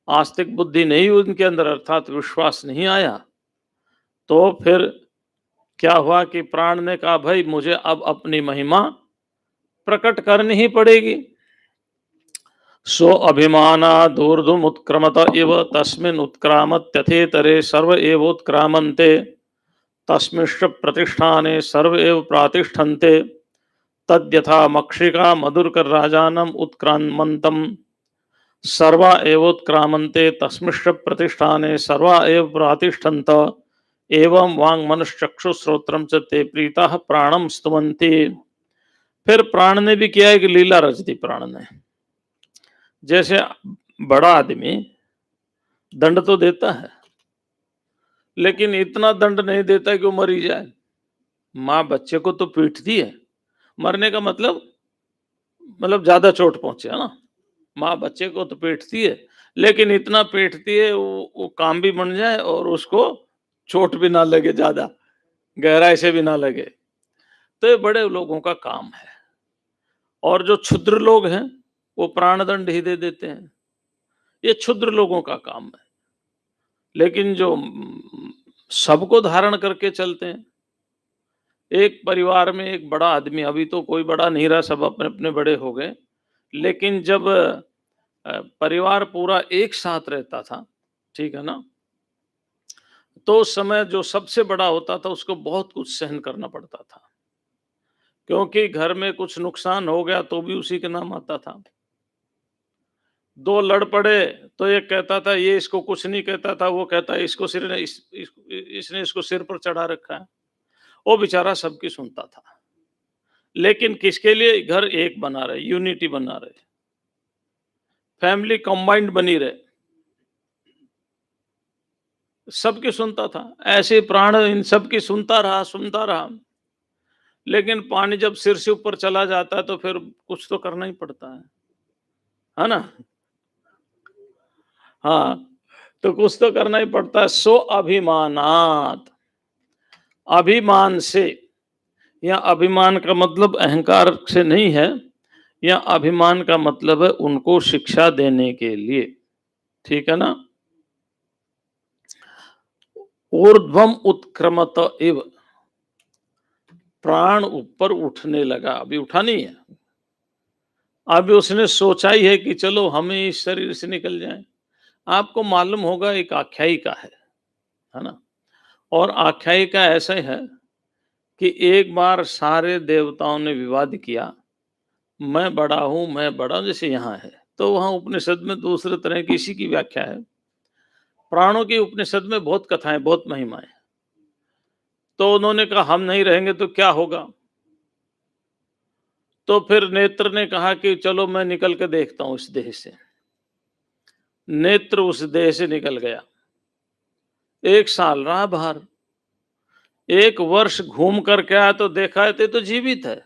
आस्तिक बुद्धि नहीं हुई उनके अंदर, अर्थात विश्वास नहीं आया। तो फिर क्या हुआ कि प्राण ने कहा, भाई मुझे अब अपनी महिमा प्रकट करनी ही पड़ेगी। सो अभिमाना दूर्धुम उत्क्रमत इव तस्मिन् उत्क्रामत्यथेतरे सर्व एवोत्क्रामन्ते तस्मिश्च प्रतिष्ठाने सर्व एव प्रातिष्ठन्ते तद्यथा मक्षिका मधुरकर राजानम उत्क्रामन्तम सर्वा एवोत्क्रामन्ते तस्मिश्च प्रतिष्ठाने सर्वा एव प्रातिष्ठन्त एवं वांग मनश्चक्षु श्रोत्रम च ते प्रीता प्राणम स्तुवन्ति। फिर प्राण ने भी किया एक लीला रच दी। प्राण ने, जैसे बड़ा आदमी दंड तो देता है, लेकिन इतना दंड नहीं देता कि वो मरी जाए। माँ बच्चे को तो पीटती है, मरने का मतलब ज्यादा चोट पहुंचे, है ना। माँ बच्चे को तो पीटती है, लेकिन इतना पीटती है वो काम भी बन जाए और उसको चोट भी ना लगे, ज्यादा गहराई से भी ना लगे। तो ये बड़े लोगों का काम है। और जो क्षुद्र लोग हैं वो प्राणदंड ही दे देते हैं। ये क्षुद्र लोगों का काम है। लेकिन जो सबको धारण करके चलते हैं, एक परिवार में एक बड़ा आदमी, अभी तो कोई बड़ा नहीं रहा, सब अपने अपने बड़े हो गए, लेकिन जब परिवार पूरा एक साथ रहता था, ठीक है ना? तो उस समय जो सबसे बड़ा होता था उसको बहुत कुछ सहन करना पड़ता था। क्योंकि घर में कुछ नुकसान हो गया तो भी उसी के नाम आता था। 2 लड़ पड़े तो एक कहता था ये इसको कुछ नहीं कहता था, वो कहता है इसको सिर ने इसने इसको सिर पर चढ़ा रखा है। वो बेचारा सबकी सुनता था। लेकिन किसके लिए? घर एक बना रहे, यूनिटी बना रहे, फैमिली कंबाइंड बनी रहे, सबकी सुनता था। ऐसे प्राण इन सबकी सुनता रहा। लेकिन पानी जब सिर से ऊपर चला जाता है तो फिर कुछ तो करना ही पड़ता है ना? हाँ, तो कुछ तो करना ही पड़ता है। सो अभिमानात, अभिमान से, या अभिमान का मतलब अहंकार से नहीं है, या अभिमान का मतलब है उनको शिक्षा देने के लिए, ठीक है ना? ऊर्ध्वम उत्क्रमत इव, प्राण ऊपर उठने लगा, अभी उठा नहीं है, अभी उसने सोचा ही है कि चलो हमें इस शरीर से निकल जाए। आपको मालूम होगा एक आख्यायिका है ना? और आख्यायिका ऐसा है कि एक बार सारे देवताओं ने विवाद किया, मैं बड़ा हूं, जैसे यहाँ है। तो वहां उपनिषद में दूसरे तरह की इसी की व्याख्या है। प्राणों की उपनिषद में बहुत कथाएं, बहुत महिमाएं। तो उन्होंने कहा हम नहीं रहेंगे तो क्या होगा? तो फिर नेत्र ने कहा कि चलो मैं निकल के देखता हूं इस देह से। नेत्र उस देह से निकल गया, 1 साल रहा बाहर। 1 वर्ष घूम करके आया तो देखा है तो जीवित है।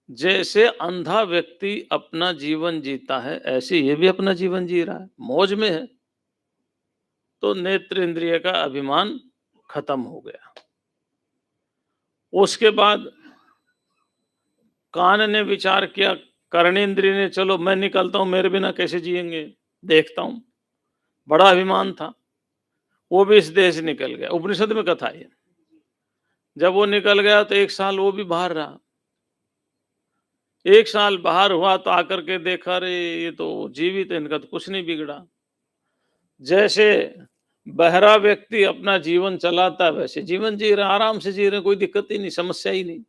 जैसे अंधा व्यक्ति अपना जीवन जीता है, ऐसे ये भी अपना जीवन जी रहा है, मौज में है। तो नेत्र इंद्रिय का अभिमान खत्म हो गया। उसके बाद कान ने विचार किया, कर्णेंद्रिय ने, चलो मैं निकलता हूं, मेरे बिना कैसे जिएंगे, देखता हूं। बड़ा अभिमान था, वो भी इस देह से निकल गया। उपनिषद में कथा है। जब वो निकल गया तो 1 साल वो भी बाहर रहा। 1 साल बाहर हुआ तो आकर के देखा, रे ये तो जीवित है, इनका तो कुछ नहीं बिगड़ा। जैसे बहरा व्यक्ति अपना जीवन चलाता है वैसे जीवन जी रहे, आराम से जी रहे, कोई दिक्कत ही नहीं, समस्या ही नहीं,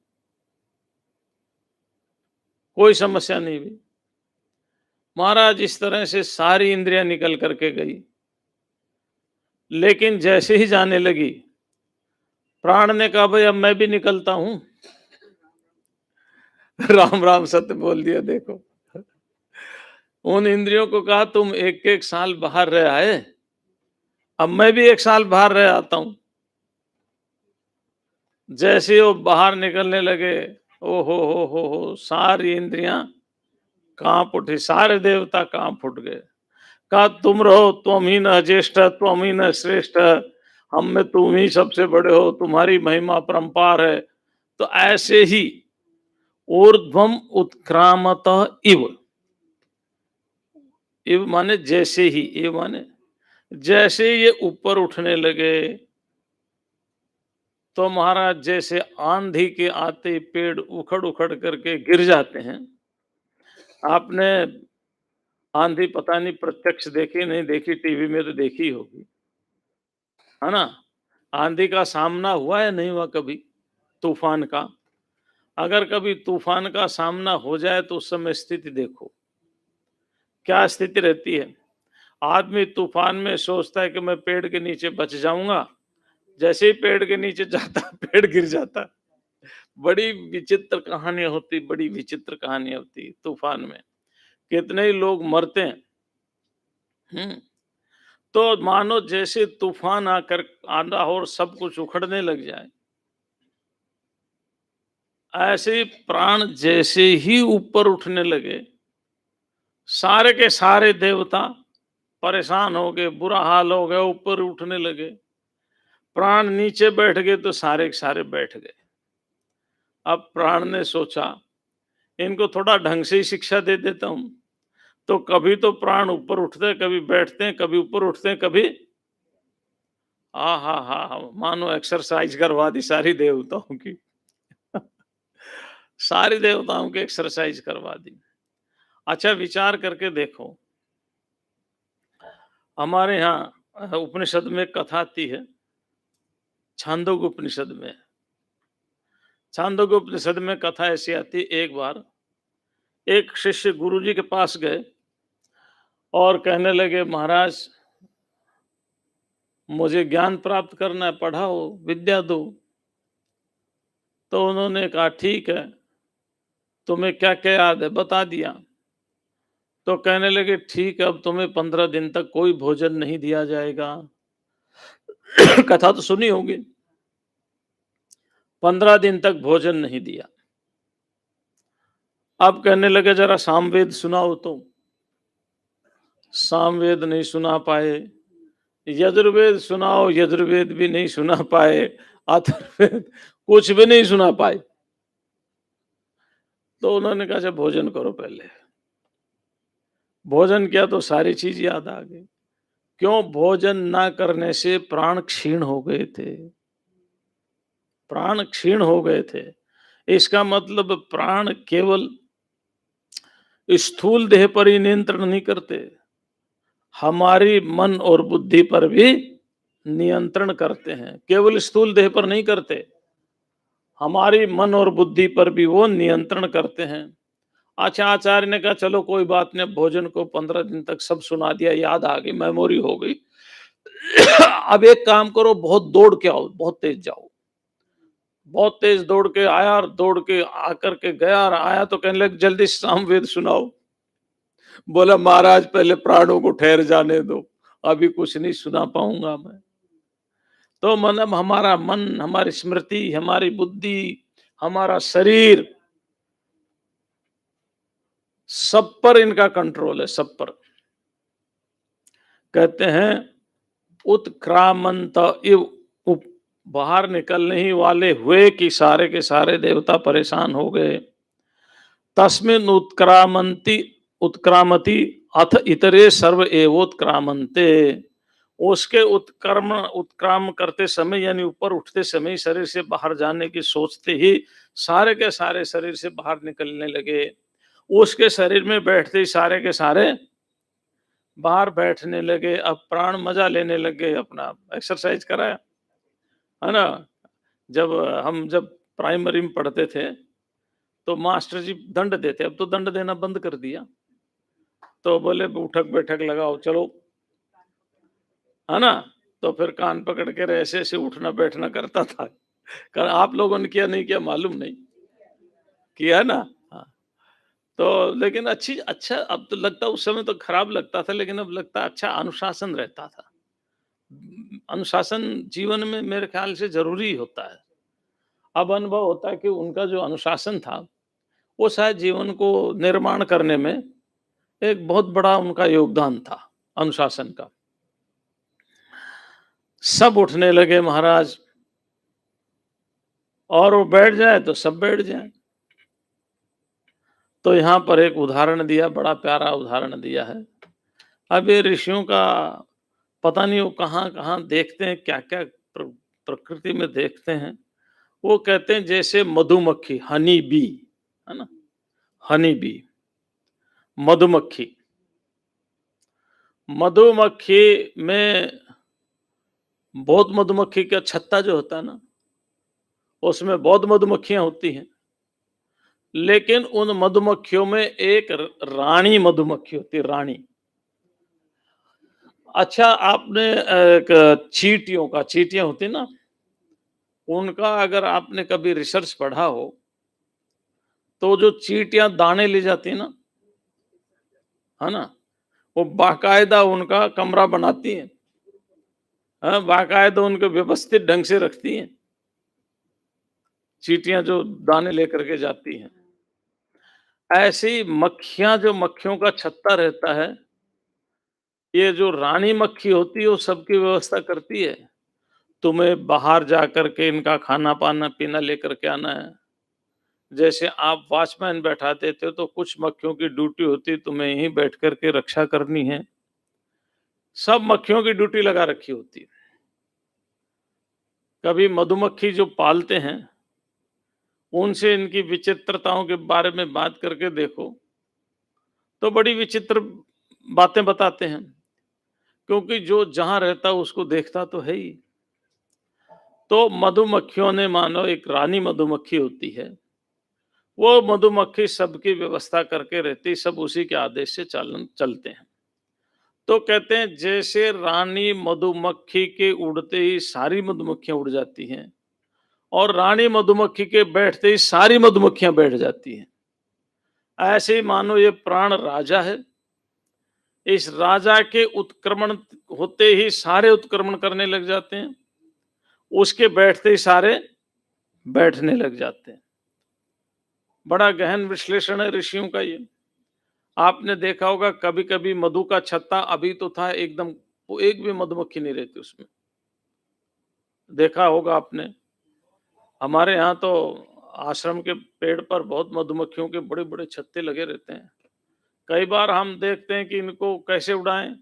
कोई समस्या नहीं भी। महाराज इस तरह से सारी इंद्रियां निकल करके गई। लेकिन जैसे ही जाने लगी, प्राण ने कहा भाई अब मैं भी निकलता हूं। राम राम सत्य बोल दिया। देखो, उन इंद्रियों को कहा तुम 1-1 साल बाहर रह आए, अब मैं भी 1 साल बाहर रह आता हूं। जैसे वो बाहर निकलने लगे, ओ हो, सारी इंद्रियां कांप उठी, सारे देवता कांप उठ गए। कहा तुम रहो, तुम ही न ज्येष्ठ, तुम ही न श्रेष्ठ, हम में तुम ही सबसे बड़े हो, तुम्हारी महिमा परंपार है। तो ऐसे ही ऊर्ध्वम उत्क्रामत इव, इव माने जैसे ही, इव माने जैसे ये ऊपर उठने लगे तो महाराज जैसे आंधी के आते पेड़ उखड़ उखड़ करके गिर जाते हैं। आपने आंधी पता नहीं प्रत्यक्ष देखी नहीं देखी, टीवी में तो देखी होगी, है ना? आंधी का सामना हुआ है नहीं हुआ कभी? तूफान का, अगर कभी तूफान का सामना हो जाए तो उस समय स्थिति देखो क्या स्थिति रहती है। आदमी तूफान में सोचता है कि मैं पेड़ के नीचे बच जाऊंगा, जैसे ही पेड़ के नीचे जाता पेड़ गिर जाता। बड़ी विचित्र कहानियां होती, बड़ी विचित्र कहानियां होती तूफान में, कितने ही लोग मरते हैं। तो मानो जैसे तूफान आकर आंधा और सब कुछ उखड़ने लग जाए, ऐसे प्राण जैसे ही ऊपर उठने लगे, सारे के सारे देवता परेशान हो गए, बुरा हाल हो गया, ऊपर उठने लगे। प्राण नीचे बैठ गए तो सारे के सारे बैठ गए। अब प्राण ने सोचा इनको थोड़ा ढंग से ही शिक्षा दे देता हूं। तो कभी तो प्राण ऊपर उठते हैं, कभी बैठते हैं, कभी ऊपर उठते हैं, कभी हा मानो एक्सरसाइज करवा दी सारी देवताओं की। सारी देवताओं की एक्सरसाइज करवा दी। अच्छा विचार करके देखो, हमारे यहाँ उपनिषद में कथा आती है, छांदोग्य उपनिषद में। छांदोग्य उपनिषद में कथा ऐसी आती, एक बार एक शिष्य गुरुजी के पास गए और कहने लगे, महाराज मुझे ज्ञान प्राप्त करना है, पढ़ाओ, विद्या दो। तो उन्होंने कहा ठीक है, तुम्हें क्या क्या याद है, बता दिया। तो कहने लगे ठीक है, अब तुम्हें 15 दिन तक कोई भोजन नहीं दिया जाएगा। कथा तो सुनी होगी। 15 दिन तक भोजन नहीं दिया। अब कहने लगे जरा सामवेद सुनाओ। तो सामवेद नहीं सुना पाए। यजुर्वेद सुनाओ, यजुर्वेद भी नहीं सुना पाए। अथर्ववेद कुछ भी नहीं सुना पाए। तो उन्होंने कहा अच्छा भोजन करो पहले। भोजन किया तो सारी चीज याद आ गई। क्यों? भोजन ना करने से प्राण क्षीण हो गए थे। प्राण क्षीण हो गए थे। इसका मतलब प्राण केवल स्थूल देह पर ही नियंत्रण नहीं करते, हमारी मन और बुद्धि पर भी नियंत्रण करते हैं। केवल स्थूल देह पर नहीं करते, हमारी मन और बुद्धि पर भी वो नियंत्रण करते हैं। अच्छा आचार्य ने कहा चलो कोई बात नहीं, भोजन को 15 दिन तक सब सुना दिया, याद आ गई, मेमोरी हो गई। अब एक काम करो, बहुत दौड़ के आओ, बहुत तेज जाओ। बहुत तेज दौड़ के आया और दौड़ के आकर के गया और आया तो कहने लगे जल्दी सामवेद सुनाओ। बोला महाराज पहले प्राणों को ठहर जाने दो, अभी कुछ नहीं सुना पाऊंगा मैं। तो मतलब हमारा मन, हमारी स्मृति, हमारी बुद्धि, हमारा शरीर, सब पर इनका कंट्रोल है, सब पर। कहते हैं उत्क्रामंत इव, बाहर निकलने ही वाले हुए कि सारे के सारे देवता परेशान हो गए। तस्मिन् उत्क्रामति अथ इतरे सर्व एवोत्क्रामन्ते। उसके उत्क्राम करते समय यानी ऊपर उठते समय शरीर से बाहर जाने की सोचते ही सारे के सारे शरीर से बाहर निकलने लगे। उसके शरीर में बैठते ही सारे के सारे बाहर बैठने लगे। अब प्राण मजा लेने लगे, अपना एक्सरसाइज कराया, है ना। जब प्राइमरी में पढ़ते थे तो मास्टर जी दंड देते, अब तो दंड देना बंद कर दिया। तो बोले उठक बैठक लगाओ चलो, है ना। तो फिर कान पकड़ के ऐसे ऐसे उठना बैठना करता था। कारण आप लोगों ने किया नहीं किया मालूम नहीं, किया ना। हाँ। तो लेकिन अच्छा अब तो लगता, उस समय तो खराब लगता था, लेकिन अब लगता अच्छा अनुशासन रहता था। अनुशासन जीवन में मेरे ख्याल से जरूरी होता है। अब अनुभव होता है कि उनका जो अनुशासन था वो शायद जीवन को निर्माण करने में एक बहुत बड़ा उनका योगदान था, अनुशासन का। सब उठने लगे महाराज, और वो बैठ जाए तो सब बैठ जाए। तो यहाँ पर एक उदाहरण दिया, बड़ा प्यारा उदाहरण दिया है। अब ये ऋषियों का पता नहीं वो कहाँ कहाँ देखते हैं, क्या क्या प्रकृति में देखते हैं। वो कहते हैं जैसे मधुमक्खी, हनी बी, है ना, हनी बी, मधुमक्खी। मधुमक्खी में बहुत मधुमक्खी का छत्ता जो होता है ना, उसमें बहुत मधुमक्खियां होती हैं, लेकिन उन मधुमक्खियों में एक रानी मधुमक्खी होती है, रानी। अच्छा आपने चींटियां होती ना, उनका अगर आपने कभी रिसर्च पढ़ा हो तो जो चींटियां दाने ले जाती है ना, है ना, वो बाकायदा उनका कमरा बनाती हैं, बाकायदा उनको व्यवस्थित ढंग से रखती हैं, चींटियां जो दाने लेकर के जाती हैं। ऐसी मक्खियां, जो मक्खियों का छत्ता रहता है, ये जो रानी मक्खी होती है वो सबकी व्यवस्था करती है। तुम्हें बाहर जा करके इनका खाना पाना पीना लेकर के आना है। जैसे आप वॉचमैन बैठा देते हो तो कुछ मक्खियों की ड्यूटी होती है तुम्हें यहीं बैठ करके रक्षा करनी है। सब मक्खियों की ड्यूटी लगा रखी होती है। कभी मधुमक्खी जो पालते हैं उनसे इनकी विचित्रताओं के बारे में बात करके देखो, तो बड़ी विचित्र बातें बताते हैं, क्योंकि जो जहाँ रहता है उसको देखता तो है ही। तो मधुमक्खियों ने, मानो एक रानी मधुमक्खी होती है, वो मधुमक्खी सबकी व्यवस्था करके रहती, सब उसी के आदेश से चलते हैं। तो कहते हैं जैसे रानी मधुमक्खी के उड़ते ही सारी मधुमक्खियां उड़ जाती हैं, और रानी मधुमक्खी के बैठते ही सारी मधुमक्खियां बैठ जाती हैं, ऐसे ही मानो ये प्राण राजा है। इस राजा के उत्क्रमण होते ही सारे उत्क्रमण करने लग जाते हैं, उसके बैठते ही सारे बैठने लग जाते हैं। बड़ा गहन विश्लेषण है ऋषियों का ये। आपने देखा होगा कभी कभी मधु का छत्ता अभी तो था एकदम, वो एक भी मधुमक्खी नहीं रहती उसमें, देखा होगा आपने। हमारे यहाँ तो आश्रम के पेड़ पर बहुत मधुमक्खियों के बड़े बड़े छत्ते लगे रहते हैं। कई बार हम देखते हैं कि इनको कैसे उड़ाएं,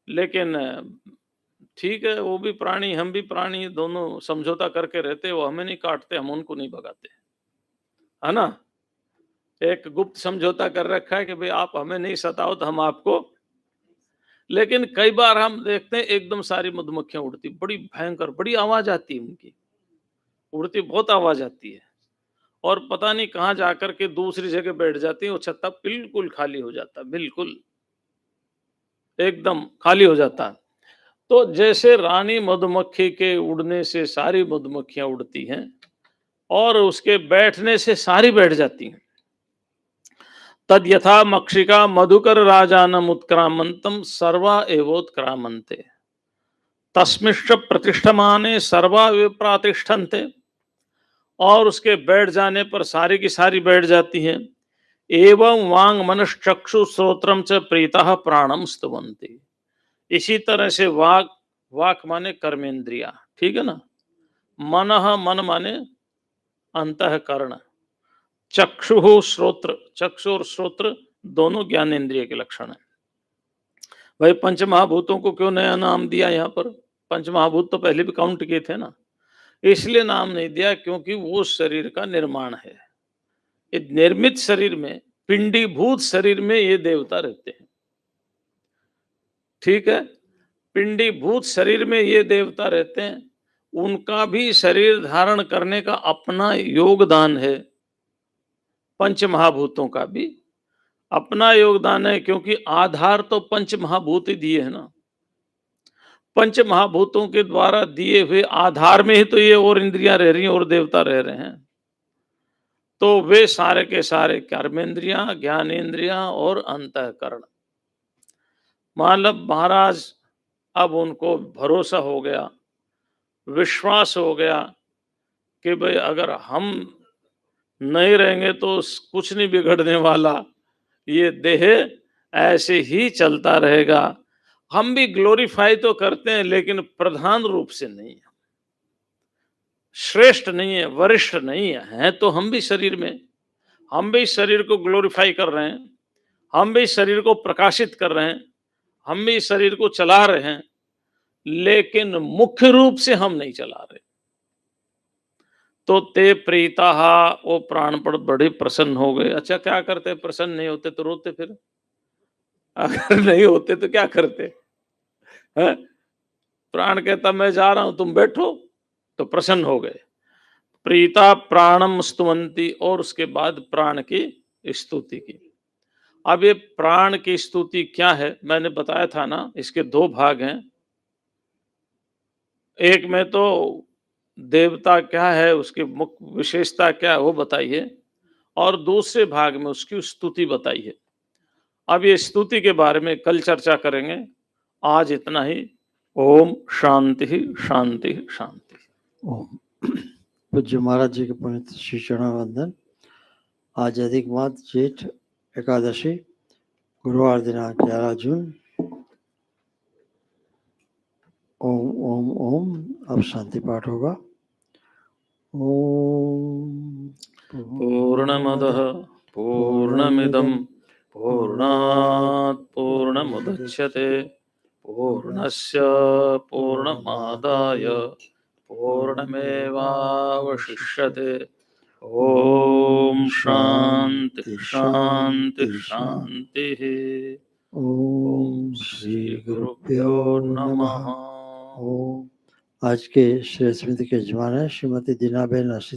लेकिन ठीक है, वो भी प्राणी हम भी प्राणी, दोनों समझौता करके रहते। वो हमें नहीं काटते, हम उनको नहीं भगाते, है ना। एक गुप्त समझौता कर रखा है कि भाई आप हमें नहीं सताओ तो हम आपको। लेकिन कई बार हम देखते हैं एकदम सारी मधुमक्खियां उड़ती, बड़ी भयंकर, बड़ी आवाज आती है उनकी, उड़ती बहुत आवाज आती है, और पता नहीं कहाँ जाकर के दूसरी जगह बैठ जाती है। वो छत्ता बिल्कुल खाली हो जाता, बिल्कुल एकदम खाली हो जाता। तो जैसे रानी मधुमक्खी के उड़ने से सारी मधुमक्खियां उड़ती हैं, और उसके बैठने से सारी बैठ जाती हैं। तद यथा मक्षिका मधुकर राजानम उत्क्रामंतम सर्वा एवोत्क्रामंते तस्मिश्च प्रतिष्ठमाने सर्वा विप्रातिष्ठन्ते। और उसके बैठ जाने पर सारी की सारी बैठ जाती हैं। एवं वांग मनश्चक्षु श्रोत्रम च प्रीतः प्राणम स्तुवन्ति। इसी तरह से वाक, वाक माने कर्मेंद्रिया, ठीक है ना। मनः, मन माने अंतःकरण। चक्षु श्रोत्र, चक्षु और श्रोत्र दोनों ज्ञानेन्द्रिय के लक्षण है। भाई पंच महाभूतों को क्यों नया नाम दिया यहाँ पर? पंच महाभूत तो पहले भी काउंट किए थे ना, इसलिए नाम नहीं दिया क्योंकि वो शरीर का निर्माण है। ये निर्मित शरीर में, पिंडीभूत शरीर में ये देवता रहते हैं, ठीक है। पिंडीभूत शरीर में ये देवता रहते हैं, उनका भी शरीर धारण करने का अपना योगदान है। पंच महाभूतों का भी अपना योगदान है, क्योंकि आधार तो पंच महाभूत ही दिए है ना। पंच महाभूतों के द्वारा दिए हुए आधार में ही तो ये और इंद्रियां रह रही हैं और देवता रह रहे हैं। तो वे सारे के सारे कर्मेंद्रियां, ज्ञानेन्द्रियां और अंतःकरण। मतलब महाराज अब उनको भरोसा हो गया, विश्वास हो गया कि भाई अगर हम नहीं रहेंगे तो कुछ नहीं बिगड़ने वाला, ये देह ऐसे ही चलता रहेगा। हम भी ग्लोरीफाई तो करते हैं, लेकिन प्रधान रूप से नहीं है, श्रेष्ठ नहीं है, वरिष्ठ नहीं है। तो हम भी शरीर में, हम भी शरीर को ग्लोरीफाई कर रहे हैं, हम भी शरीर को प्रकाशित कर रहे हैं, हम भी शरीर को चला रहे हैं, लेकिन मुख्य रूप से हम नहीं चला रहे। तो ते प्रीता, वो प्राणपण बड़े प्रसन्न हो गए। अच्छा क्या करते? प्रसन्न नहीं होते तो रोते, फिर अगर नहीं होते तो क्या करते हैं? प्राण कहता मैं जा रहा हूं, तुम बैठो, तो प्रसन्न हो गए। प्रीता प्राणम स्तुवंती, और उसके बाद प्राण की स्तुति की। अब ये प्राण की स्तुति क्या है? मैंने बताया था ना, इसके दो भाग हैं। एक में तो देवता क्या है, उसकी मुख्य विशेषता क्या है वो बताइए, और दूसरे भाग में उसकी स्तुति बताइए। अब ये स्तुति के बारे में कल चर्चा करेंगे। आज इतना ही। ओम शांति शांति शांति। ओम। पूज्य महाराज जी के पुण्य श्री चरणवंदन। आज अधिक मास जेठ एकादशी, गुरुवार दिनांक 11 जून। ओम ओम ओम। अब शांति पाठ होगा। ओम पूर्णमदः पूर्णमिदं पूर्णात् पूर्णमुदच्यते पूर्णस्य पूर्णमादाय पूर्ण पूर्णमेवावशिष्यते। ओम शांति शांति शांति। ओम श्री गुरुभ्यो नमः। ओम। आज के श्री स्मृति के यजमान है श्रीमती दीनाबेन आशीष